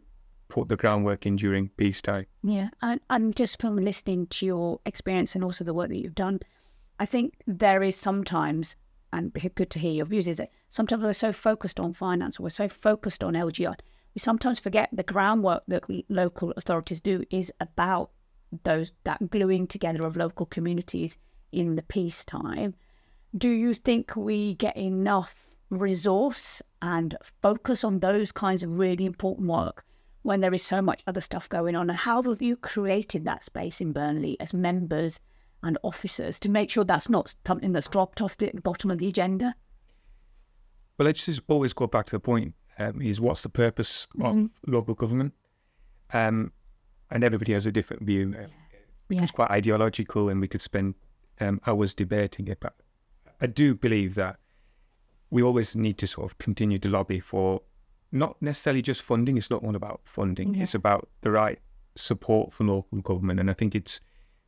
put the groundwork in during peacetime. Yeah, and just from listening to your experience and also the work that you've done, I think there is sometimes and good to hear your views, is that sometimes we're so focused on finance, or we're so focused on LGI, we sometimes forget the groundwork that local authorities do is about that gluing together of local communities in the peacetime. Do you think we get enough resource and focus on those kinds of really important work when there is so much other stuff going on? And how have you created that space in Burnley as members and officers to make sure that's not something that's dropped off the bottom of the agenda? Well, let's just always go back to the point, is what's the purpose of local government? And everybody has a different view. It's quite ideological, and we could spend hours debating it. But I do believe that we always need to sort of continue to lobby for not necessarily just funding. It's not all about funding. It's about the right support for local government. And I think it's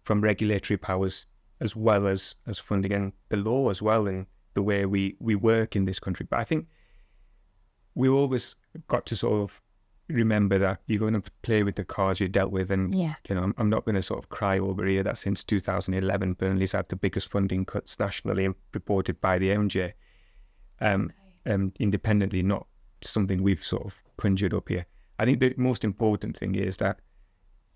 from regulatory powers as well as funding, and the law as well, and the way we work in this country. But I think we always got to sort of remember that you're going to play with the cards you're dealt with. And, I'm not going to sort of cry over here that since 2011, Burnley's had the biggest funding cuts nationally reported by the MJ. Independently, not something we've sort of conjured up here. I think the most important thing is that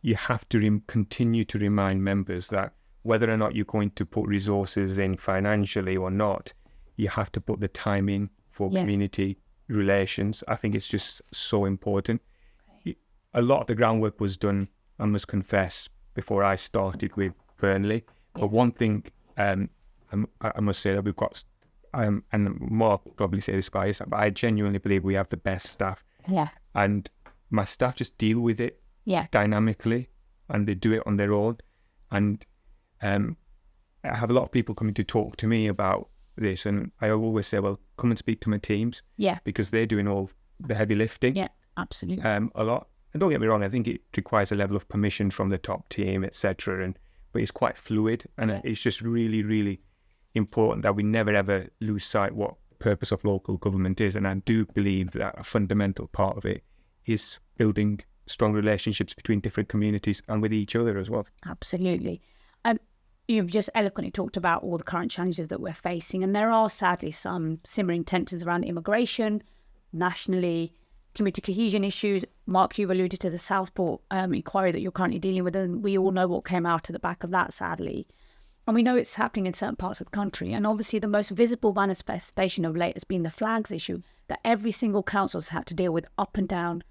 you have to continue to remind members that whether or not you're going to put resources in financially or not, you have to put the time in for community relations. I think it's just so important. A lot of the groundwork was done, I must confess, before I started with Burnley. But one thing I must say that we've got, and Mark will probably say this by his, but I genuinely believe we have the best staff. And my staff just deal with it dynamically, and they do it on their own. And I have a lot of people coming to talk to me about this, and I always say, well, come and speak to my teams, because they're doing all the heavy lifting. Absolutely. A lot. And don't get me wrong, I think it requires a level of permission from the top team, etc. But it's quite fluid, and it's just really, really important that we never ever lose sight what the purpose of local government is. And I do believe that a fundamental part of it is building strong relationships between different communities and with each other as well. Absolutely. You've just eloquently talked about all the current challenges that we're facing, and there are sadly some simmering tensions around immigration, nationally, community cohesion issues. Mark, you've alluded to the Southport inquiry that you're currently dealing with, and we all know what came out of the back of that, sadly. And we know it's happening in certain parts of the country. And obviously the most visible manifestation of late has been the flags issue that every single council has had to deal with up and down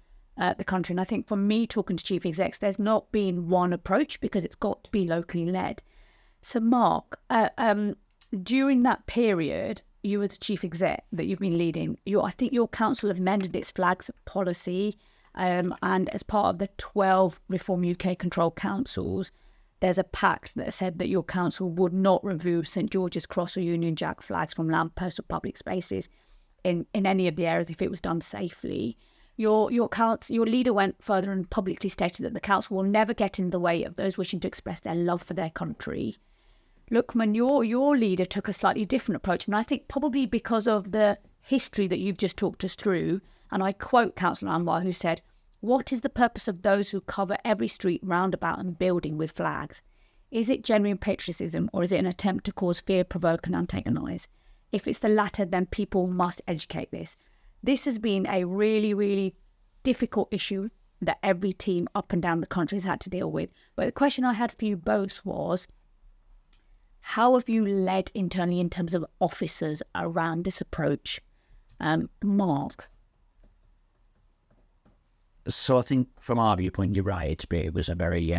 the country. And I think for me, talking to chief execs, there's not been one approach, because it's got to be locally led. So Mark, during that period, you as chief exec that you've been leading, I think your council have amended its flags policy, and as part of the 12 Reform UK controlled councils, there's a pact that said that your council would not remove St George's Cross or Union Jack flags from lampposts or public spaces in any of the areas if it was done safely. Your leader went further and publicly stated that the council will never get in the way of those wishing to express their love for their country. Lukman, your leader took a slightly different approach, and I think probably because of the history that you've just talked us through. And I quote Councillor Anwar, who said, "What is the purpose of those who cover every street, roundabout and building with flags? Is it genuine patriotism, or is it an attempt to cause fear, provoke and antagonise? If it's the latter, then people must educate this." This has been a really, really difficult issue that every team up and down the country has had to deal with. But the question I had for you both was, how have you led internally in terms of officers around this approach? Mark? So I think from our viewpoint, you're right. It was a very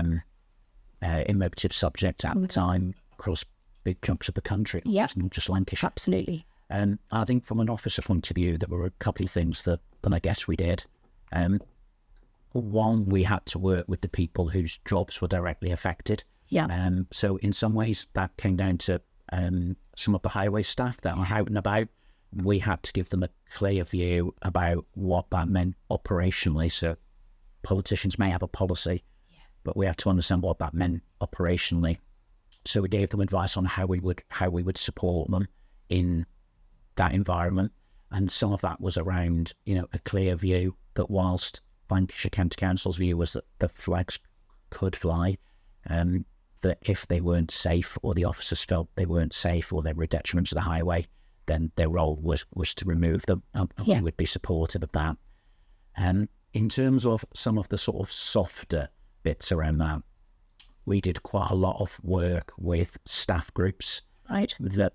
emotive subject at the time across big chunks of the country, not just Lancashire. Absolutely. I think from an officer point of view, there were a couple of things that I guess we did. One, we had to work with the people whose jobs were directly affected. So in some ways that came down to some of the highway staff that are out and about. We had to give them a clear view about what that meant operationally. So politicians may have a policy, but we had to understand what that meant operationally. So we gave them advice on how we would support them in that environment. And some of that was around, a clear view that whilst Lancashire County Council's view was that the flags could fly, that if they weren't safe, or the officers felt they weren't safe, or they were a detriment to the highway, then their role was to remove them, and we would be supportive of that. In terms of some of the sort of softer bits around that, we did quite a lot of work with staff groups that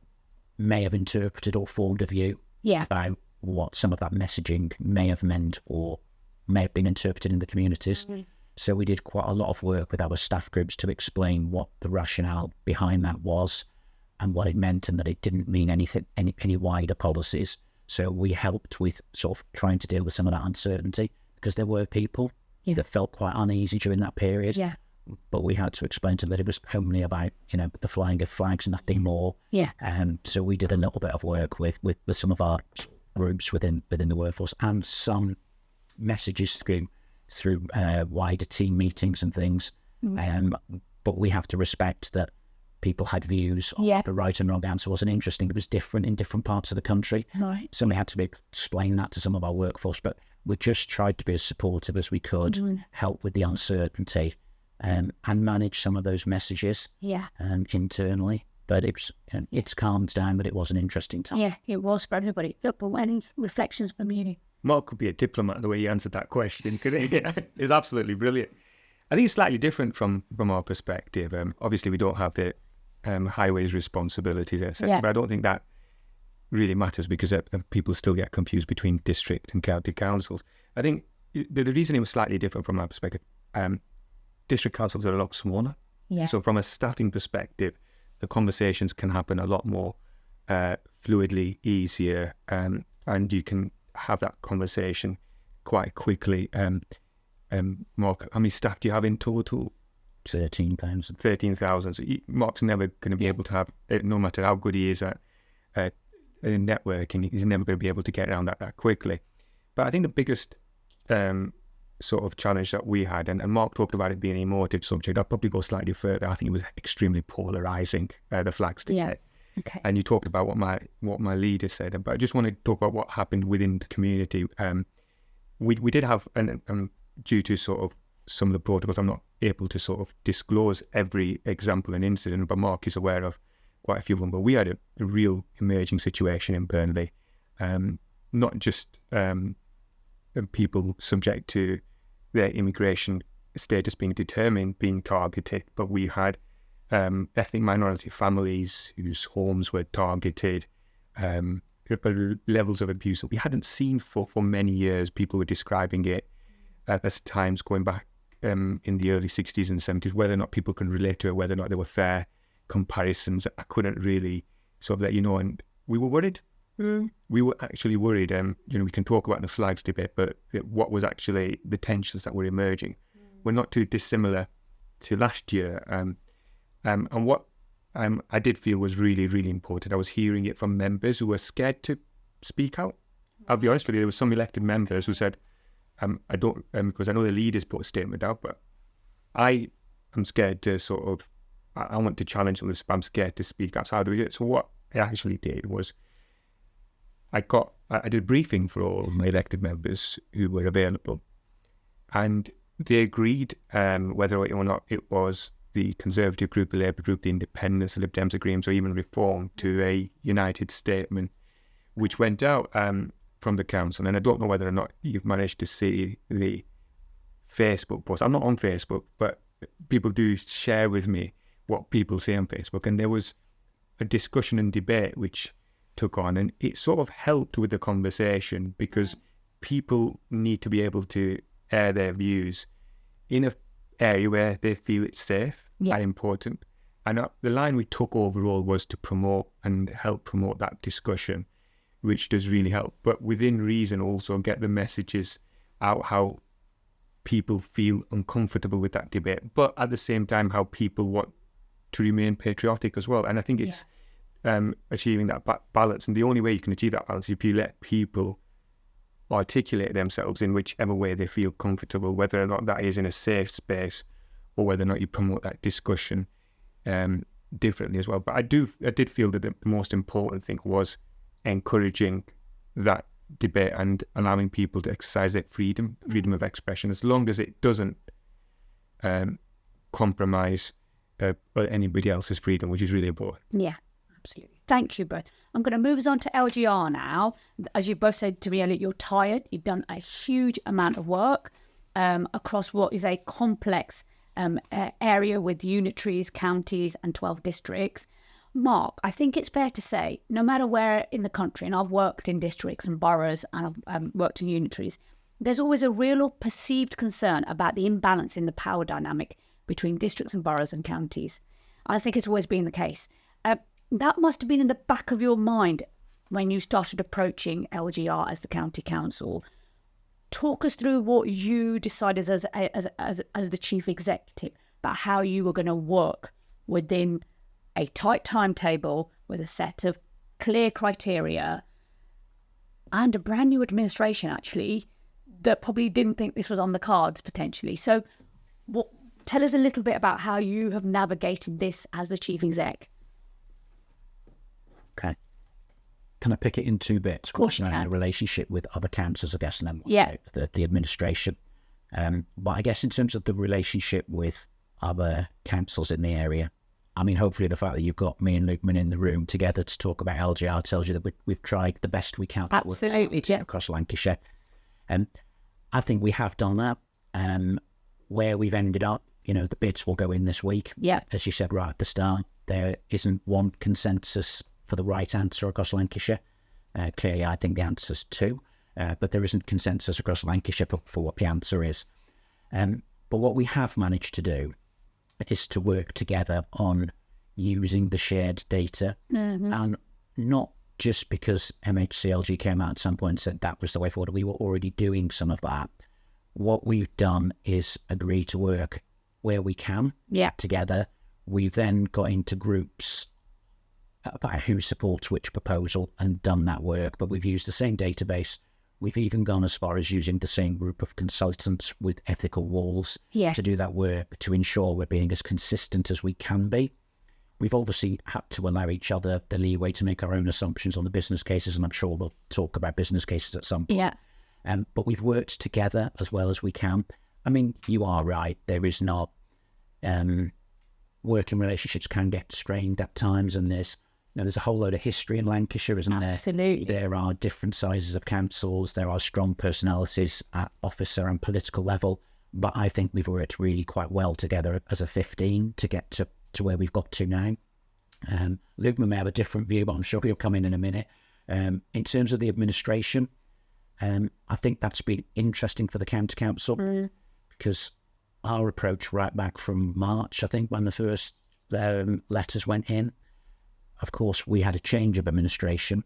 may have interpreted or formed a view about what some of that messaging may have meant or may have been interpreted in the communities. So we did quite a lot of work with our staff groups to explain what the rationale behind that was and what it meant, and that it didn't mean anything, any wider policies. So we helped with sort of trying to deal with some of that uncertainty, because there were people that felt quite uneasy during that period. But we had to explain to them that it was only about, the flying of flags, nothing more. So we did a little bit of work with some of our groups within the workforce, and some messages through wider team meetings and things. But we have to respect that people had views on the right and wrong answer wasn't interesting. It was different in different parts of the country. So we had to explain that to some of our workforce. But we just tried to be as supportive as we could, help with the uncertainty, and manage some of those messages internally. But it's calmed down, but it was an interesting time. Yeah, it was for everybody. Look, but any reflections from you? Mark could be a diplomat the way he answered that question. It's absolutely brilliant. I think it's slightly different from our perspective. Obviously, we don't have the highways responsibilities, etc. But I don't think that really matters, because people still get confused between district and county councils. I think the reason it was slightly different from our perspective, district councils are a lot smaller. So from a staffing perspective, the conversations can happen a lot more fluidly, easier, and you can have that conversation quite quickly. Mark, how many staff do you have in total? 13,000. 13,000. So Mark's never going to be able to have, no matter how good he is at networking, he's never going to be able to get around that quickly. But I think the biggest sort of challenge that we had, and Mark talked about it being an emotive subject, I'll probably go slightly further. I think it was extremely polarising, the flag stick. And you talked about what my leader said, but I just want to talk about what happened within the community. We did have, and due to sort of some of the protocols, I'm not able to sort of disclose every example and incident, but Mark is aware of quite a few of them. But we had a real emerging situation in Burnley, not just people subject to their immigration status being determined, being targeted, but we had ethnic minority families whose homes were targeted, levels of abuse that we hadn't seen for many years. People were describing it as times going back in the early 60s and 70s, whether or not people can relate to it, whether or not there were fair comparisons. I couldn't really sort of let you know, and we were worried. We were actually worried. We can talk about the flags debate, but what was actually the tensions that were emerging were not too dissimilar to last year. And what I did feel was really, really important, I was hearing it from members who were scared to speak out. I'll be honest with you, there were some elected members who said, I don't, because I know the leaders put a statement out, but I am scared to sort of, I want to challenge this, but I'm scared to speak out. So how do we do it? So what I actually did was, I did a briefing for all my elected members who were available, and they agreed, whether or not it was the Conservative group, the Labour group, the Independents, the Lib Dems agreements, or even Reform, to a united statement which went out from the council. And I don't know whether or not you've managed to see the Facebook post. I'm not on Facebook, but people do share with me what people say on Facebook. And there was a discussion and debate which took on, and it sort of helped with the conversation, because people need to be able to air their views in an area where they feel it's safe and important. And the line we took overall was to promote and help promote that discussion, which does really help. But within reason, also get the messages out how people feel uncomfortable with that debate, but at the same time how people want to remain patriotic as well. And I think it's achieving that balance. And the only way you can achieve that balance is if you let people articulate themselves in whichever way they feel comfortable, whether or not that is in a safe space or whether or not you promote that discussion differently as well. But I did feel that the most important thing was encouraging that debate and allowing people to exercise their freedom of expression, as long as it doesn't compromise anybody else's freedom, which is really important. Yeah, absolutely. Thank you both. I'm going to move us on to LGR now. As you both said to me earlier, you're tired. You've done a huge amount of work across what is a complex area with unitaries, counties and 12 districts. Mark, I think it's fair to say, no matter where in the country, and I've worked in districts and boroughs and I've worked in unitaries, there's always a real or perceived concern about the imbalance in the power dynamic between districts and boroughs and counties. I think it's always been the case. That must have been in the back of your mind when you started approaching LGR as the county council. Talk us through what you decided as the chief executive about how you were going to work within a tight timetable with a set of clear criteria and a brand new administration, actually, that probably didn't think this was on the cards potentially. So tell us a little bit about how you have navigated this as the chief exec. Okay. Can I pick it in two bits? Of course you can. The relationship with other councils, I guess, and then the administration. But I guess in terms of the relationship with other councils in the area, I mean, hopefully the fact that you've got me and Lukman in the room together to talk about LGR tells you that we've tried the best we can. Absolutely, yeah. Across Lancashire. I think we have done that. Where we've ended up, the bids will go in this week. Yeah. As you said right at the start, there isn't one consensus for the right answer across Lancashire. Clearly, I think the answer's two, but there isn't consensus across Lancashire for what the answer is. But what we have managed to do is to work together on using the shared data, and not just because MHCLG came out at some point and said that was the way forward. We were already doing some of that. What we've done is agree to work where we can together. We've then got into groups about who supports which proposal and done that work, but we've used the same database. We've even gone as far as using the same group of consultants with ethical walls to do that work, to ensure we're being as consistent as we can be. We've obviously had to allow each other the leeway to make our own assumptions on the business cases, and I'm sure we'll talk about business cases at some point. But we've worked together as well as we can. I mean, you are right. There is not... working relationships can get strained at times, and there's a whole load of history in Lancashire, isn't there? Absolutely. There are different sizes of councils. There are strong personalities at officer and political level. But I think we've worked really quite well together as a 15 to get to where we've got to now. Lukman may have a different view, but I'm sure he'll come in a minute. In terms of the administration, I think that's been interesting for the county council because our approach right back from March, I think, when the first letters went in, of course, we had a change of administration.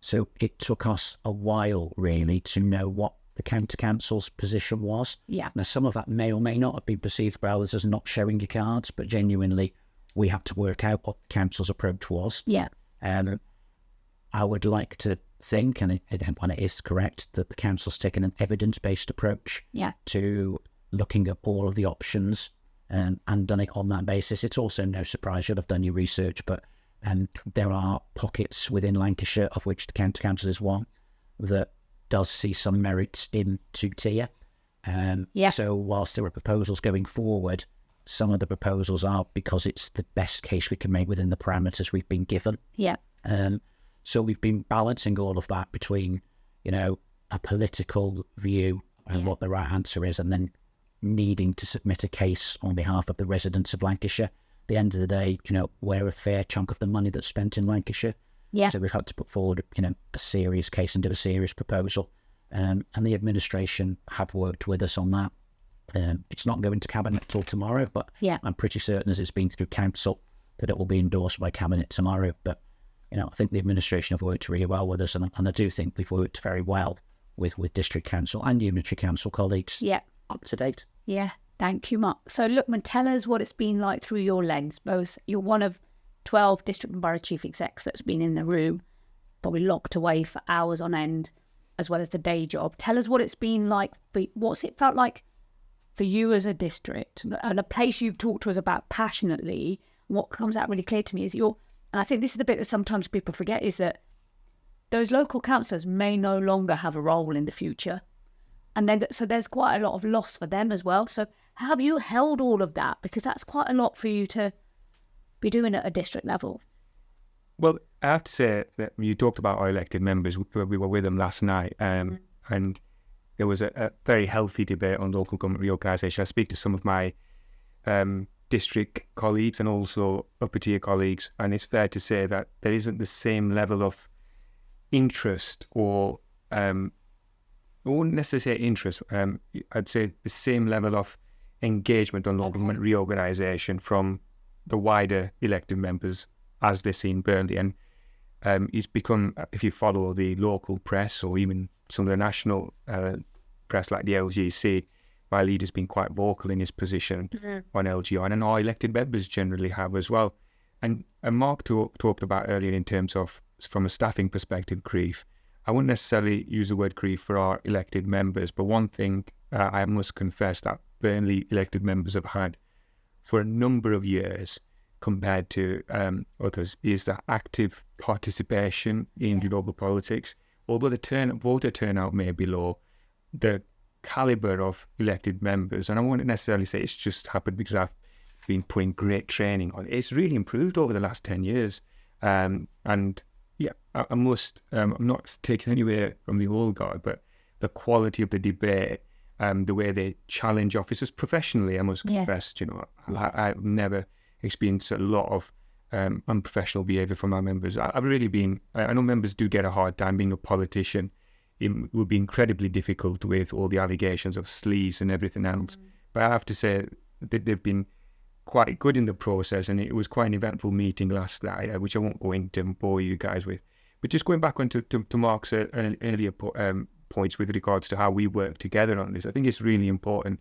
So it took us a while, really, to know what the county council's position was. Yeah. Now, some of that may or may not have been perceived by others as not showing your cards, but genuinely, we had to work out what the council's approach was. Yeah. I would like to think, and it is correct, that the council's taken an evidence-based approach to looking at all of the options and done it on that basis. It's also no surprise, you'll have done your research, but there are pockets within Lancashire, of which the county council is one, that does see some merit in two-tier. So whilst there are proposals going forward, some of the proposals are because it's the best case we can make within the parameters we've been given. So we've been balancing all of that between, a political view and what the right answer is, and then needing to submit a case on behalf of the residents of Lancashire. At the end of the day, we're a fair chunk of the money that's spent in Lancashire. So we've had to put forward, a serious case and do a serious proposal. And the administration have worked with us on that. It's not going to Cabinet till tomorrow, but I'm pretty certain as it's been through Council that it will be endorsed by Cabinet tomorrow. But, I think the administration have worked really well with us, and I do think we've worked very well with District Council and Unitary Council colleagues up to date. Yeah, thank you, Mark. So, Lukman, tell us what it's been like through your lens. Both, you're one of 12 district and borough chief execs that's been in the room, probably locked away for hours on end, as well as the day job. Tell us what it's been like, what's it felt like for you as a district, and a place you've talked to us about passionately. What comes out really clear to me is and I think this is the bit that sometimes people forget, is that those local councillors may no longer have a role in the future. And then, so there's quite a lot of loss for them as well. So how have you held all of that? Because that's quite a lot for you to be doing at a district level. Well, I have to say that you talked about our elected members. We were with them last night, and there was a very healthy debate on local government reorganisation. I speak to some of my district colleagues and also upper tier colleagues, and it's fair to say that there isn't the same level of interest, or I wouldn't necessarily say interest, I'd say the same level of engagement on local government reorganisation from the wider elected members as they see in Burnley. And it's become, if you follow the local press or even some of the national press like the LGC, my leader's been quite vocal in his position on LGR, and our elected members generally have as well. And Mark talked about earlier in terms of, from a staffing perspective, grief. I wouldn't necessarily use the word grief for our elected members, but one thing I must confess that Burnley elected members have had for a number of years compared to others is the active participation in local politics. Although the voter turnout may be low, the calibre of elected members, and I won't necessarily say it's just happened because I've been putting great training on it, it's really improved over the last 10 years. And yeah, I must, I'm not taking anywhere from the old guard, but the quality of the debate, the way they challenge officers professionally, I must confess, I've never experienced a lot of unprofessional behaviour from our members. I've really been, I know members do get a hard time being a politician. It would be incredibly difficult with all the allegations of sleaze and everything else. But I have to say that they've been quite good in the process, and it was quite an eventful meeting last night, which I won't go into and bore you guys with. But just going back on to Mark's earlier points with regards to how we work together on this, I think it's really important.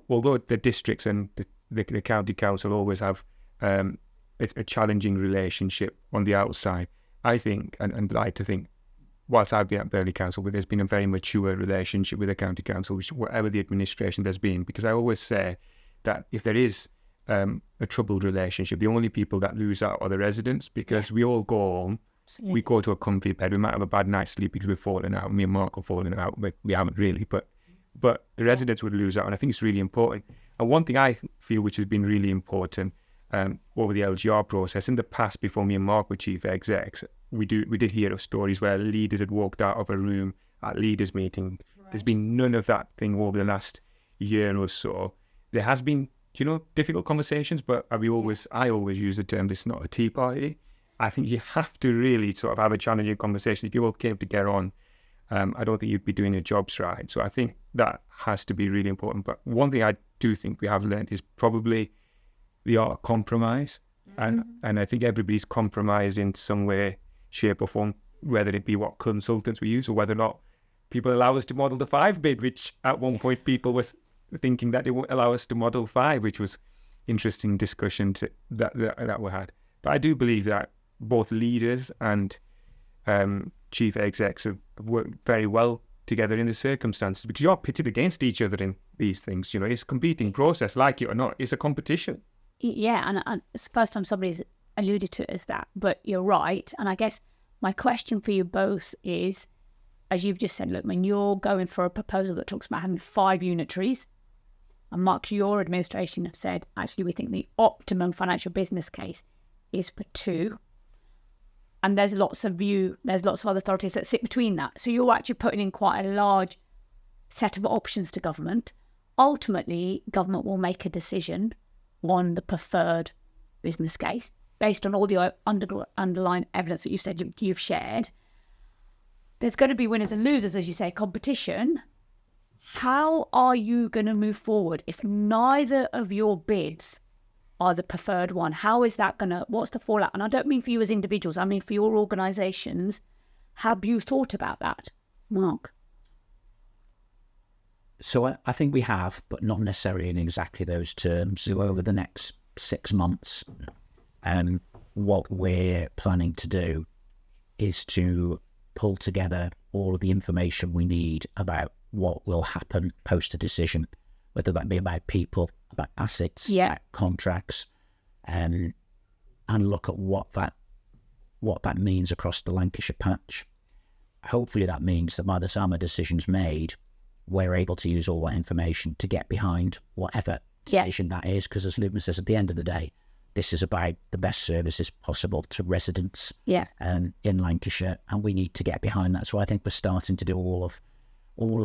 Although the districts and the county council always have a challenging relationship on the outside, I think, and like to think, whilst I've been at Burnley Council, there's been a very mature relationship with the county council, which whatever the administration there's been, because I always say that if there is a troubled relationship, the only people that lose out are the residents, because we all go home, we go to a comfy bed, we might have a bad night's sleep because we've fallen out, me and Mark have fallen out, but we haven't really, but the residents would lose out, and I think it's really important. And one thing I feel which has been really important over the LGR process, in the past before me and Mark were chief execs, we did hear of stories where leaders had walked out of a room at leaders meeting. There's been none of that thing over the last year or so. There has been, difficult conversations, but I always use the term, it's not a tea party. I think you have to really sort of have a challenging conversation. If you all came to get on, I don't think you'd be doing your jobs right. So I think that has to be really important. But one thing I do think we have learned is probably the art of compromise. And I think everybody's compromised in some way, shape or form, whether it be what consultants we use or whether or not people allow us to model the 5 bid, which at one point people were thinking that they won't allow us to model 5, which was interesting discussion that we had. But I do believe that both leaders and chief execs have worked very well together in the circumstances, because you're pitted against each other in these things. It's a competing process, like it or not. It's a competition. Yeah, and it's the first time somebody's alluded to it as that, but you're right. And I guess my question for you both is, as you've just said, Lukman, you're going for a proposal that talks about having 5 unitaries. And Mark, your administration have said, actually, we think the optimum financial business case is for 2. And there's lots of other authorities that sit between that. So you're actually putting in quite a large set of options to government. Ultimately, government will make a decision on the preferred business case based on all the underlying evidence that you said you've shared. There's going to be winners and losers, as you say, competition. How are you going to move forward if neither of your bids are the preferred one? How is that going to, what's the fallout? And I don't mean for you as individuals, I mean for your organisations. Have you thought about that, Mark? So I think we have, but not necessarily in exactly those terms. So over the next 6 months, what we're planning to do is to pull together all of the information we need about what will happen post a decision, whether that be about people, about assets, about contracts, and look at what that means across the Lancashire patch. Hopefully that means that by the time a decision's made, we're able to use all that information to get behind whatever decision that is, because as Lukman says, at the end of the day, this is about the best services possible to residents Yeah. in Lancashire, and we need to get behind that. So I think we're starting to do all of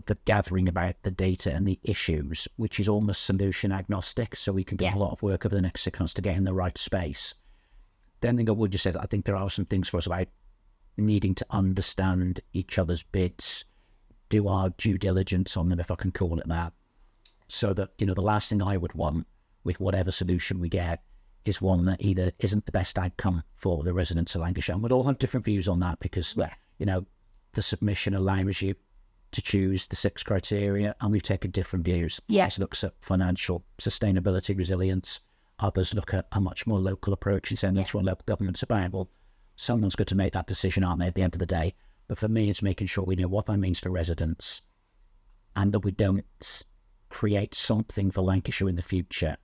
the gathering about the data and the issues, which is almost solution agnostic. So we can do a lot of work over the next 6 months to get in the right space. Then I think I would just say that I think there are some things for us about needing to understand each other's bids, do our due diligence on them, if I can call it that, so that, the last thing I would want with whatever solution we get is one that either isn't the best outcome for the residents of Lancashire. And we'd all have different views on that because, the submission allows you to choose the 6 criteria, and we've taken different views. Yeah. This looks at financial sustainability, resilience. Others look at a much more local approach and saying that's what local government's about. Well, someone's got to make that decision, aren't they, at the end of the day? But for me, it's making sure we know what that means for residents and that we don't create something for Lancashire in the future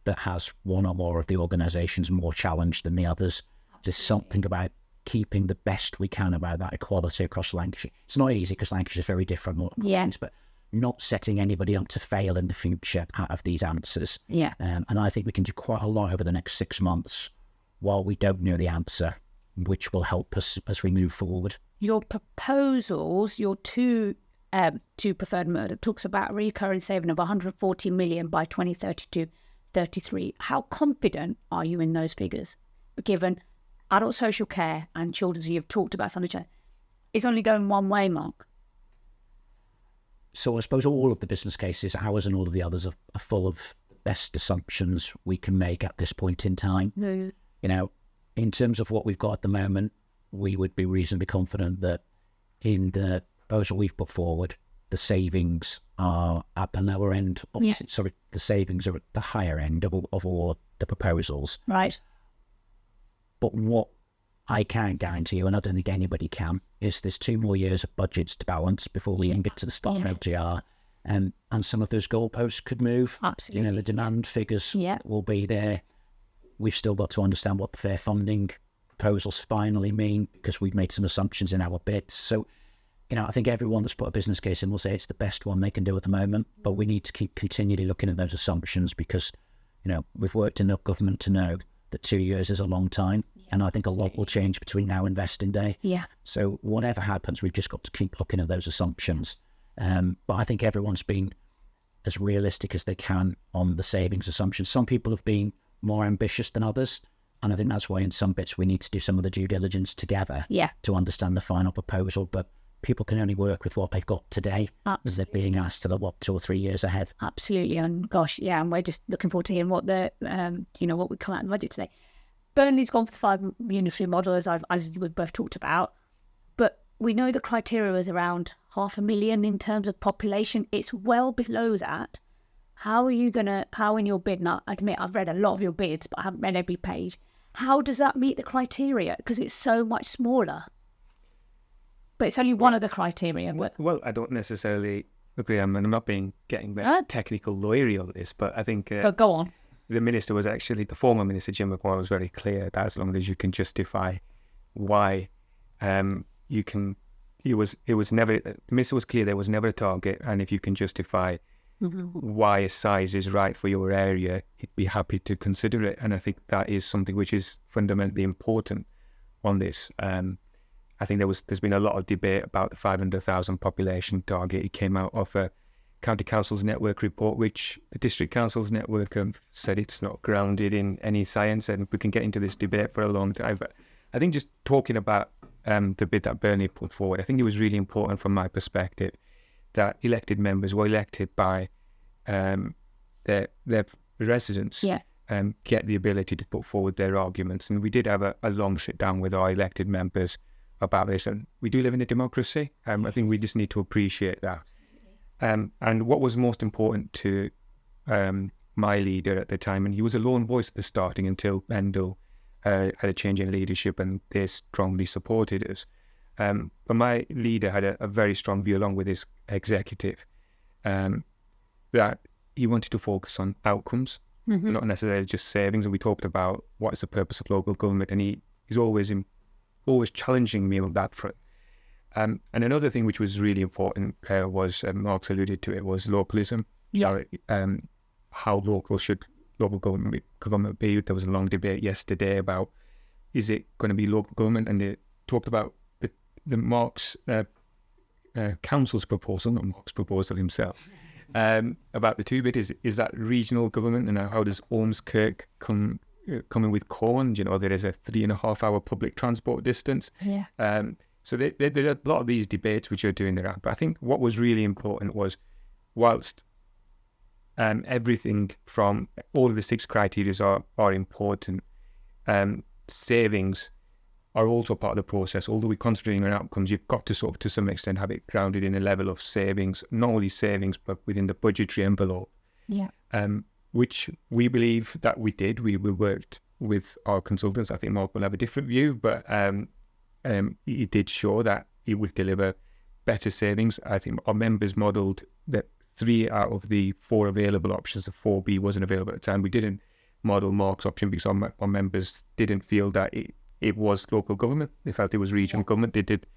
that has one or more of the organisations more challenged than the others. There's something about keeping the best we can about that equality across Lancashire. It's not easy because Lancashire is very different, but not setting anybody up to fail in the future out of these answers. Yeah. And I think we can do quite a lot over the next 6 months while we don't know the answer, which will help us as we move forward. Your proposals, your two preferred murder, talks about a recurring saving of 140 million by 2032-33. How confident are you in those figures, given adult social care and children's, you've talked about something, it's only going one way, Mark? So I suppose all of the business cases, ours and all of the others, are full of best assumptions we can make at this point in time. No. In terms of what we've got at the moment, we would be reasonably confident that in the proposal we've put forward, the savings are at the lower end. The savings are at the higher end of all the proposals. Right. But what I can't guarantee you, and I don't think anybody can, is there's 2 more years of budgets to balance before we even get to the start of LGR. And some of those goalposts could move. Absolutely. The demand figures will be there. We've still got to understand what the fair funding proposals finally mean because we've made some assumptions in our bids. So, I think everyone that's put a business case in will say it's the best one they can do at the moment, but we need to keep continually looking at those assumptions because, we've worked enough government to know that 2 years is a long time, and I think a lot will change between now and vesting day. Yeah. So whatever happens, we've just got to keep looking at those assumptions. But I think everyone's been as realistic as they can on the savings assumptions. Some people have been more ambitious than others, and I think that's why in some bits we need to do some of the due diligence together to understand the final proposal. But people can only work with what they've got today as they're being asked to look 2 or 3 years ahead. Absolutely, and gosh, and we're just looking forward to hearing what the what we come out in the budget today. Burnley's gone for the 5 unitary model, as we both talked about, but we know the criteria is around 500,000 in terms of population. It's well below that. How in your bid, now I admit I've read a lot of your bids, but I haven't read every page. How does that meet the criteria? Because it's so much smaller. But it's only one of the criteria. Well, I don't necessarily agree. I'm not getting very technical lawyery on this, but I think... but go on. The former minister, Jim McGuire, was very clear that as long as you can justify why you can... The minister was clear there was never a target, and if you can justify why a size is right for your area, he'd be happy to consider it. And I think that is something which is fundamentally important on this. I think there's been a lot of debate about the 500,000 population target. It came out of a County Council's Network report, which the District Council's Network have said it's not grounded in any science, and we can get into this debate for a long time. But I think just talking about the bid that Burnley put forward, I think it was really important from my perspective that elected members were elected by their residents get the ability to put forward their arguments. And we did have a long sit down with our elected members about this, and we do live in a democracy. I think we just need to appreciate that. And what was most important to my leader at the time, and he was a lone voice at the starting until Endel had a change in leadership and they strongly supported us. But my leader had a very strong view, along with his executive, that he wanted to focus on outcomes, not necessarily just savings. And we talked about what is the purpose of local government, and he's always challenging me on that front. And another thing which was really important was, Mark's alluded to it, was localism. Yeah. How local should local government be? There was a long debate yesterday about, is it going to be local government? And they talked about the Mark's council's proposal, not Mark's proposal himself, about the two bit. Is that regional government, and how does Ormskirk come in with Corn? There is a 3.5 hour public transport distance. Yeah. So there are a lot of these debates which are doing that. But I think what was really important was, whilst everything from all of the 6 criteria are important, savings are also part of the process. Although we're concentrating on outcomes, you've got to to some extent have it grounded in a level of savings, not only savings, but within the budgetary envelope. Yeah. Which we believe that we did. We worked with our consultants. I think Mark will have a different view, but it did show that it would deliver better savings. I think our members modelled that 3 out of the 4 available options, the 4B wasn't available at the time. We didn't model Mark's option because our members didn't feel that it was local government. They felt it was regional government. They did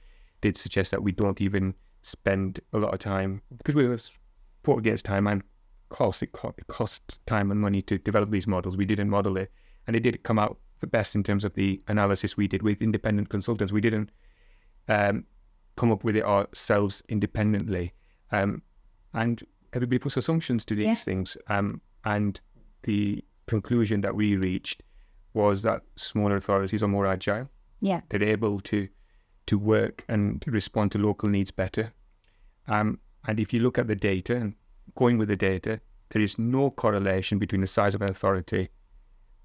suggest that we don't even spend a lot of time, because we were put against time and cost. It cost time and money to develop these models. We didn't model it, and it did come out the best in terms of the analysis we did with independent consultants. We didn't come up with it ourselves independently, and everybody puts assumptions to these things, and the conclusion that we reached was that smaller authorities are more agile. Yeah. They're able to work and respond to local needs better. And if you look at the data, and going with the data, there is no correlation between the size of an authority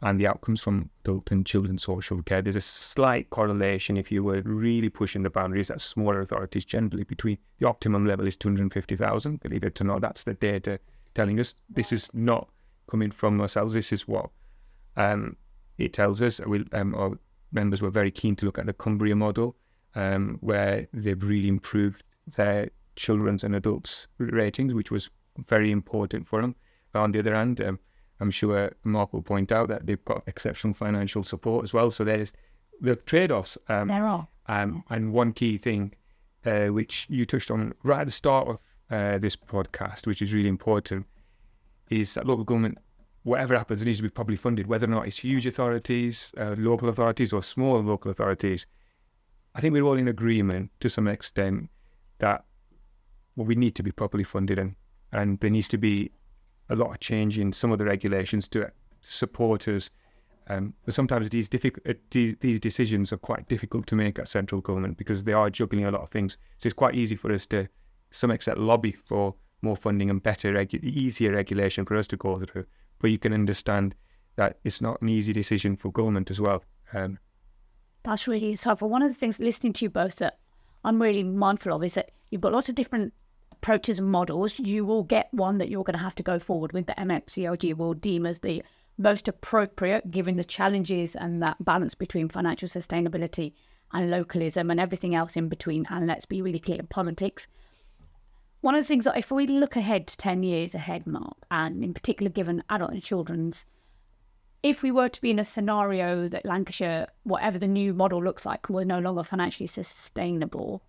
and the outcomes from adult and children's social care. There's a slight correlation if you were really pushing the boundaries, that smaller authorities generally between the optimum level is 250,000. Believe it or not, that's the data telling us. This is not coming from ourselves. This is what it tells us. Our members were very keen to look at the Cumbria model, where they've really improved their children's and adults ratings, which was very important for them. But on the other hand, I'm sure Mark will point out that they've got exceptional financial support as well. So there's the trade-offs. There are. And one key thing, which you touched on right at the start of this podcast, which is really important, is that local government, whatever happens, it needs to be properly funded, whether or not it's huge authorities, local authorities, or small local authorities. I think we're all in agreement to some extent that we need to be properly funded, and there needs to be a lot of change in some of the regulations to support us. But sometimes these decisions are quite difficult to make at central government because they are juggling a lot of things. So it's quite easy for us to some extent lobby for more funding and better, easier regulation for us to go through. But you can understand that it's not an easy decision for government as well. That's really insightful. One of the things, listening to you both, that I'm really mindful of is that you've got lots of different approaches and models. You will get one that you're going to have to go forward with, that MXCLG will deem as the most appropriate, given the challenges and that balance between financial sustainability and localism and everything else in between. And let's be really clear, politics. One of the things that if we look ahead to 10 years ahead, Mark, and in particular given adult and children's, if we were to be in a scenario that Lancashire, whatever the new model looks like, was no longer financially sustainable,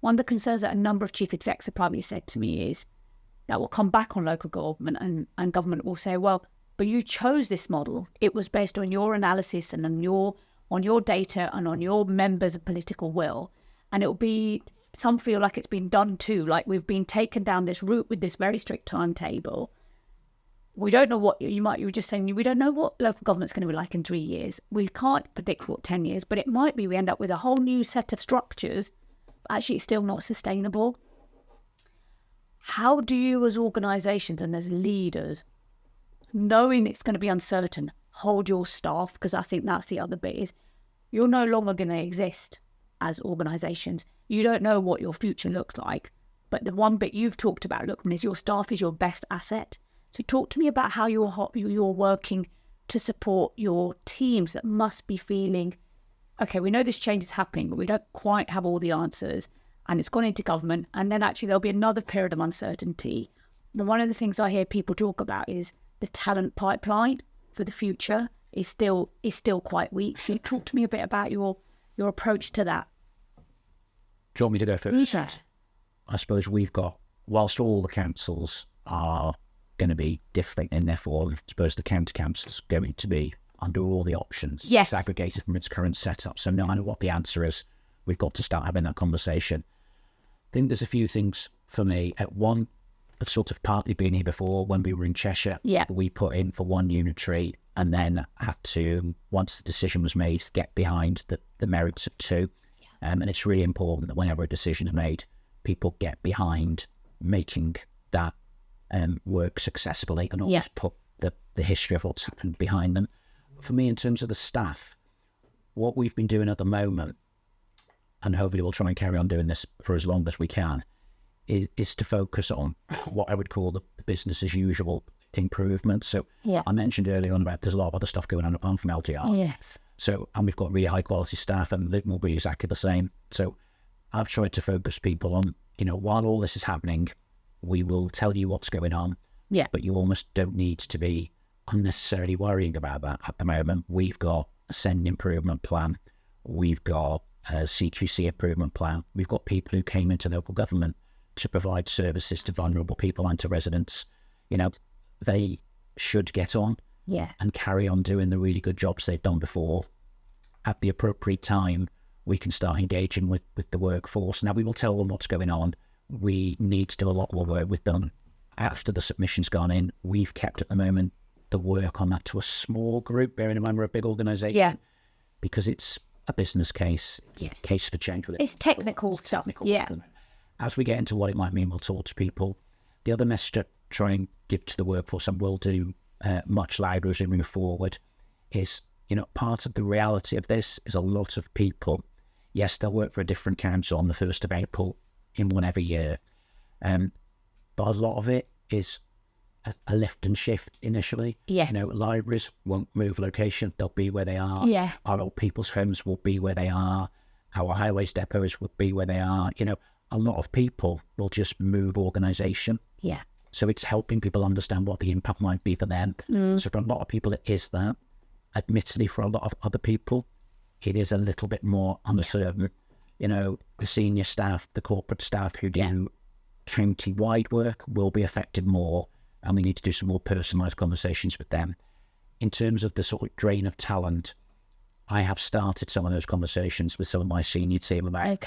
one of the concerns that a number of chief execs have probably said to me is that will come back on local government, and government will say, well, but you chose this model. It was based on your analysis and on your data and on your members' political will. And it will be, some feel like it's been done too, like we've been taken down this route with this very strict timetable. We don't know what, you were just saying, we don't know what local government's going to be like in 3 years. We can't predict what 10 years, but it might be we end up with a whole new set of structures, but actually it's still not sustainable. How do you as organisations and as leaders, knowing it's going to be uncertain, hold your staff? Because I think that's the other bit, is you're no longer going to exist as organisations. You don't know what your future looks like. But the one bit you've talked about, Lukman, is your staff is your best asset. So talk to me about how you're working to support your teams that must be feeling, okay, we know this change is happening, but we don't quite have all the answers, and it's gone into government, and then actually there'll be another period of uncertainty. And one of the things I hear people talk about is the talent pipeline for the future is still quite weak. So talk to me a bit about your approach to that. Do you want me to go first? Sure. I suppose we've got, whilst all the councils are going to be different, and therefore I suppose the county council is going to be under all the options, Yes. segregated from its current setup. So no matter what the answer is, we've got to start having that conversation. I think there's a few things for me. At one, I've sort of partly been here before when we were in Cheshire. Yeah. We put in for one unitary and then had to, once the decision was made, get behind the merits of two. And it's really important that whenever a decision is made, people get behind making that work successfully and always put the history of what's happened behind them. For me, in terms of the staff, what we've been doing at the moment, and hopefully we'll try and carry on doing this for as long as we can, is to focus on what I would call the business as usual improvements. So I mentioned earlier on about there's a lot of other stuff going on apart from LGR. Yes. So, and we've got really high quality staff, and it will be exactly the same. So I've tried to focus people on, while all this is happening, we will tell you what's going on, but you almost don't need to be unnecessarily worrying about that at the moment. We've got a SEND improvement plan. We've got a CQC improvement plan. We've got people who came into local government to provide services to vulnerable people and to residents. They should get on and carry on doing the really good jobs they've done before. At the appropriate time, we can start engaging with the workforce. Now, we will tell them what's going on. We need to do a lot more work with them after the submission's gone in. We've kept at the moment the work on that to a small group, bearing in mind we're a big organisation, because it's a business case, it's a case for change. It's technical stuff. As we get into what it might mean, we'll talk to people. The other message to try and give to the workforce, and we'll do much louder as we move forward, is, part of the reality of this is a lot of people, yes, they'll work for a different council on the 1st of April in one every year, but a lot of it is a lift and shift initially. Libraries won't move location, they'll be where they are. Our old people's homes will be where they are. Our highways depots will be where they are. A lot of people will just move organisation. So it's helping people understand what the impact might be for them. So for a lot of people, it is that. Admittedly, for a lot of other people, it is a little bit more uncertain. The senior staff, the corporate staff who do county-wide work will be affected more, and we need to do some more personalised conversations with them. In terms of the sort of drain of talent, I have started some of those conversations with some of my senior team about,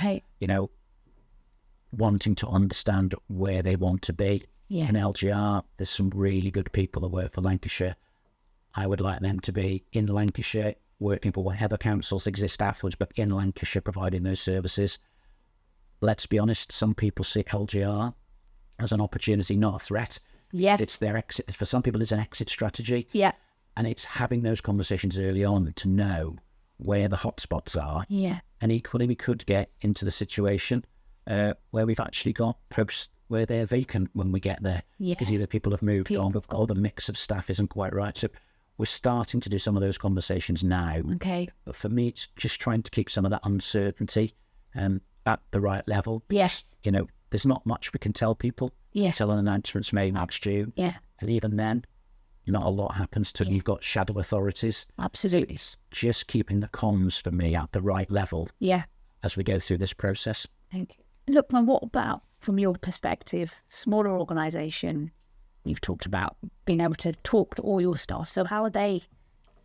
wanting to understand where they want to be. In LGR, there's some really good people that work for Lancashire. I would like them to be in Lancashire, working for whatever councils exist afterwards, but in Lancashire providing those services. Let's be honest, some people see LGR as an opportunity, not a threat. It's their exit. For some people, it's an exit strategy. And it's having those conversations early on to know where the hotspots are. And equally, we could get into the situation where we've actually got posts where they're vacant when we get there, because either people have moved on or the mix of staff isn't quite right. So we're starting to do some of those conversations now. But for me, it's just trying to keep some of that uncertainty at the right level. There's not much we can tell people until an announcement's made next June. And even then, not a lot happens till you've got shadow authorities. Absolutely. It's just keeping the comms for me at the right level as we go through this process. Thank you. Lukman, what about, from your perspective, smaller organisation? You've talked about being able to talk to all your staff. So how are they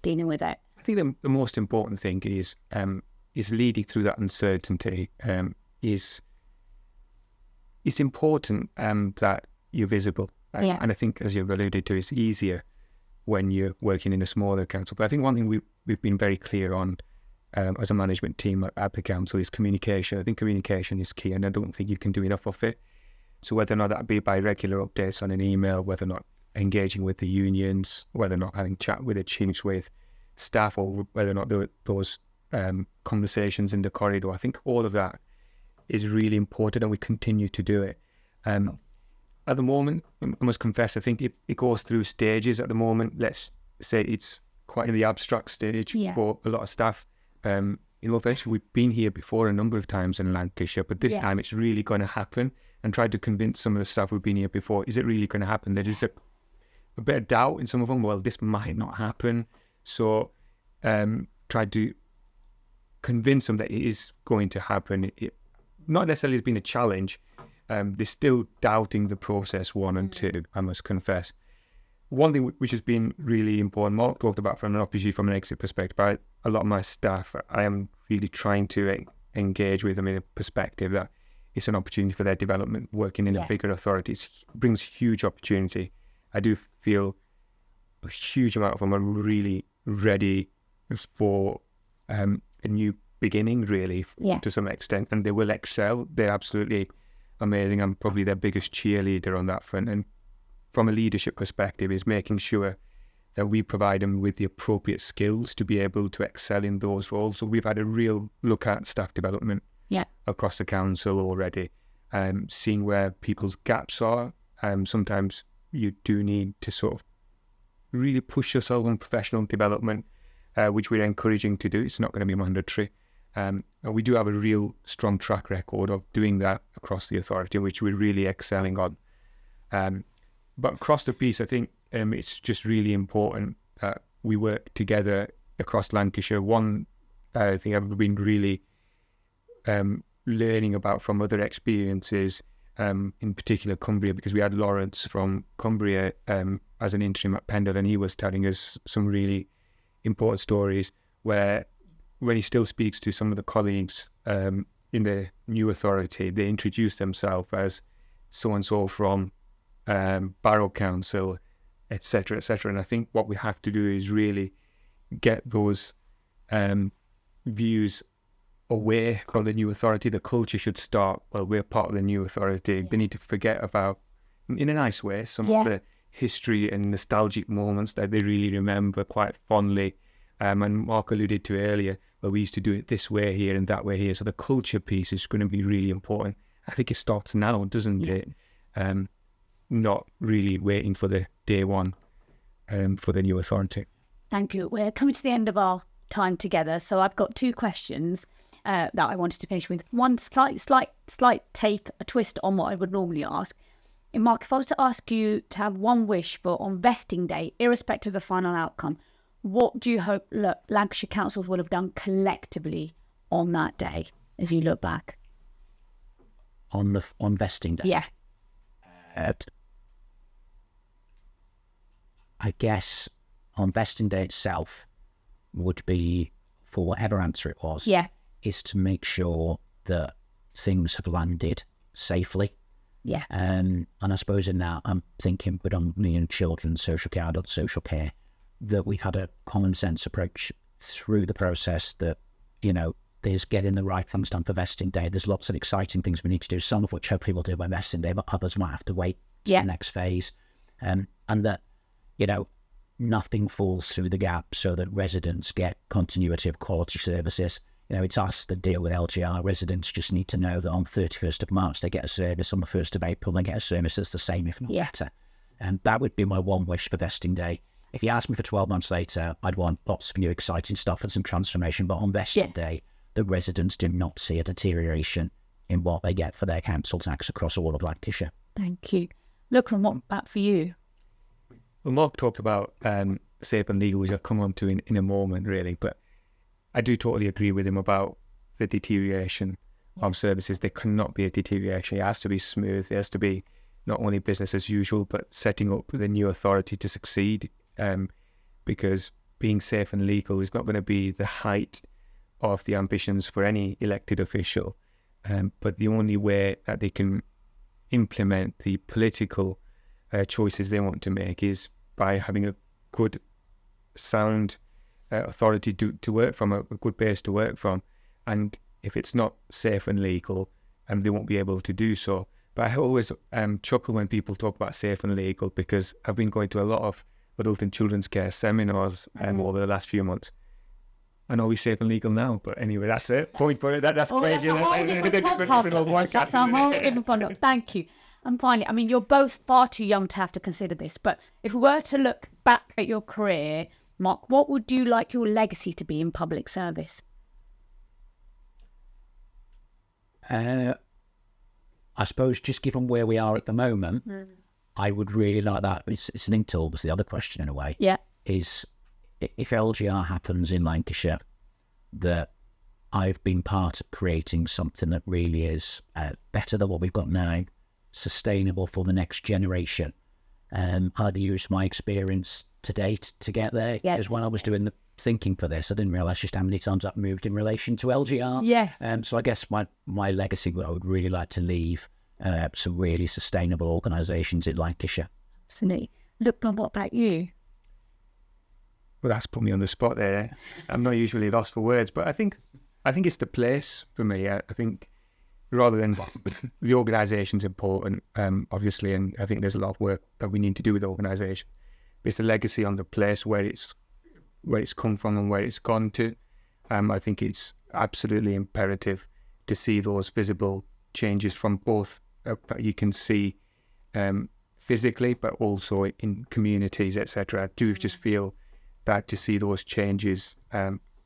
dealing with it? I think the most important thing is leading through that uncertainty. It's important that you're visible. And I think, as you've alluded to, it's easier when you're working in a smaller council. But I think one thing we've been very clear on as a management team at the council is communication. I think communication is key, and I don't think you can do enough of it. So whether or not that be by regular updates on an email, whether or not engaging with the unions, whether or not having chat with the chiefs, with staff, or whether or not those conversations in the corridor, I think all of that is really important, and we continue to do it. At the moment, I must confess, I think it goes through stages at the moment. Let's say it's quite in the abstract stage for a lot of staff. Eventually, we've been here before a number of times in Lancashire, but this time it's really going to happen, and tried to convince some of the staff who've been here before, is it really going to happen? There is a bit of doubt in some of them, well, this might not happen. So tried to convince them that it is going to happen. It not necessarily has been a challenge. They're still doubting the process 1 and 2, I must confess. one thing which has been really important, Mark talked about from an exit perspective, a lot of my staff, I am really trying to engage with them in a perspective that it's an opportunity for their development. Working in a bigger authority brings huge opportunity. I do feel a huge amount of them are really ready for a new beginning, really, to some extent, and they will excel. They're absolutely amazing. I'm probably their biggest cheerleader on that front. And from a leadership perspective, is making sure that we provide them with the appropriate skills to be able to excel in those roles. So we've had a real look at staff development across the council already, seeing where people's gaps are. Sometimes you do need to sort of really push yourself on professional development, which we're encouraging to do. It's not going to be mandatory. And we do have a real strong track record of doing that across the authority, which we're really excelling on. But across the piece, I think it's just really important that we work together across Lancashire. One thing I've been really learning about from other experiences, in particular Cumbria, because we had Lawrence from Cumbria as an interim at Pendle, and he was telling us some really important stories where when he still speaks to some of the colleagues in the new authority, they introduce themselves as so-and-so from Borough Council, etc., etc. And I think what we have to do is really get those views away from the new authority. The culture should start, well, we're part of the new authority. They need to forget about, in a nice way, some of the history and nostalgic moments that they really remember quite fondly. And Mark alluded to earlier, where we used to do it this way here and that way here. So the culture piece is going to be really important. I think it starts now, doesn't it? Not really waiting for the day one for the new authority. Thank you. We're coming to the end of our time together. So I've got two questions that I wanted to finish with. One slight take, a twist on what I would normally ask. And Mark, if I was to ask you to have one wish for on vesting day, irrespective of the final outcome, what do you hope Lancashire councils will have done collectively on that day as you look back? On vesting day? Yeah. I guess on vesting day itself would be, for whatever answer it was, is to make sure that things have landed safely. Yeah. And I suppose in that I'm thinking predominantly in children's social care, adult social care, that we've had a common sense approach through the process that, there's getting the right things done for vesting day. There's lots of exciting things we need to do, some of which hopefully we'll do by vesting day, but others might have to wait to the next phase. And that, nothing falls through the gap so that residents get continuity of quality services. It's us that deal with LGR. Residents just need to know that on 31st of March they get a service, on the 1st of April they get a service that's the same, if not better. And that would be my one wish for vesting day. If you asked me for 12 months later, I'd want lots of new exciting stuff and some transformation, but on vesting day, the residents do not see a deterioration in what they get for their council tax across all of Lancashire. Thank you. Lukman, what about for you? Well, Mark talked about safe and legal, which I'll come on to in a moment, really, but I do totally agree with him about the deterioration of services. There cannot be a deterioration. It has to be smooth. It has to be not only business as usual, but setting up the new authority to succeed, because being safe and legal is not going to be the height of the ambitions for any elected official, but the only way that they can implement the political choices they want to make is by having a good, sound authority to work from, a good base to work from. And if it's not safe and legal, they won't be able to do so. But I always chuckle when people talk about safe and legal, because I've been going to a lot of adult and children's care seminars over the last few months. And are we safe and legal now? But anyway, that's it. Point for it. That's crazy. That's a whole different podcast. That's a whole different podcast. Thank you. And finally, you're both far too young to have to consider this, but if we were to look back at your career, Mark, what would you like your legacy to be in public service? I suppose just given where we are at the moment, I would really like that. It's linked to obviously the other question in a way. Yeah. Is if LGR happens in Lancashire, that I've been part of creating something that really is better than what we've got now, sustainable for the next generation, I'd used my experience to date to get there. Yeah. Because when I was doing the thinking for this, I didn't realise just how many times I've moved in relation to LGR. Yeah. So I guess my legacy, I would really like to leave some really sustainable organisations in Lancashire. Absolutely. Lukman, what about you? Well, that's put me on the spot there. I'm not usually lost for words, but I think it's the place for me. I think rather than the organisation's important, obviously, and I think there's a lot of work that we need to do with the organisation. But it's the legacy on the place, where it's come from and where it's gone to. I think it's absolutely imperative to see those visible changes from both that you can see physically, but also in communities, etc. I do just feel that to see those changes,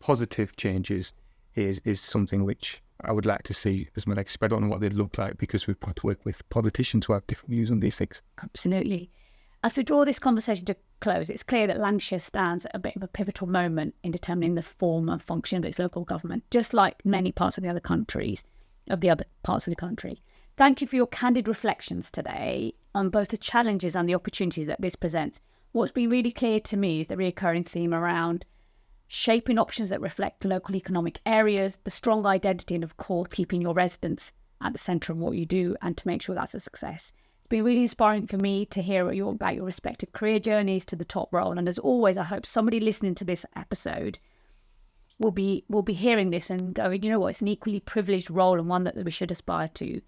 positive changes, is something which I would like to see as my legacy. But I don't know what they'd look like, because we've got to work with politicians who have different views on these things. Absolutely. As we draw this conversation to close, it's clear that Lancashire stands at a bit of a pivotal moment in determining the form and function of its local government, just like many parts of the other parts of the country. Thank you for your candid reflections today on both the challenges and the opportunities that this presents. What's been really clear to me is the recurring theme around shaping options that reflect local economic areas, the strong identity, and of course, keeping your residents at the centre of what you do and to make sure that's a success. It's been really inspiring for me to hear about your respective career journeys to the top role. And as always, I hope somebody listening to this episode will be hearing this and going, you know what, it's an equally privileged role and one that we should aspire to.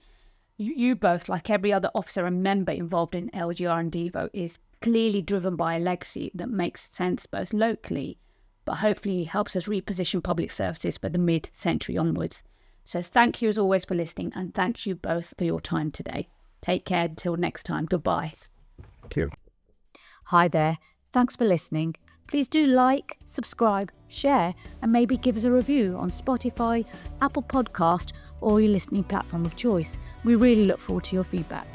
You both, like every other officer and member involved in LGR and Devo, is clearly driven by a legacy that makes sense both locally, but hopefully helps us reposition public services for the mid-century onwards. So thank you as always for listening, and thank you both for your time today. Take care until next time. Goodbye. Thank you. Hi there. Thanks for listening. Please do like, subscribe, share, and maybe give us a review on Spotify, Apple Podcast, or your listening platform of choice. We really look forward to your feedback.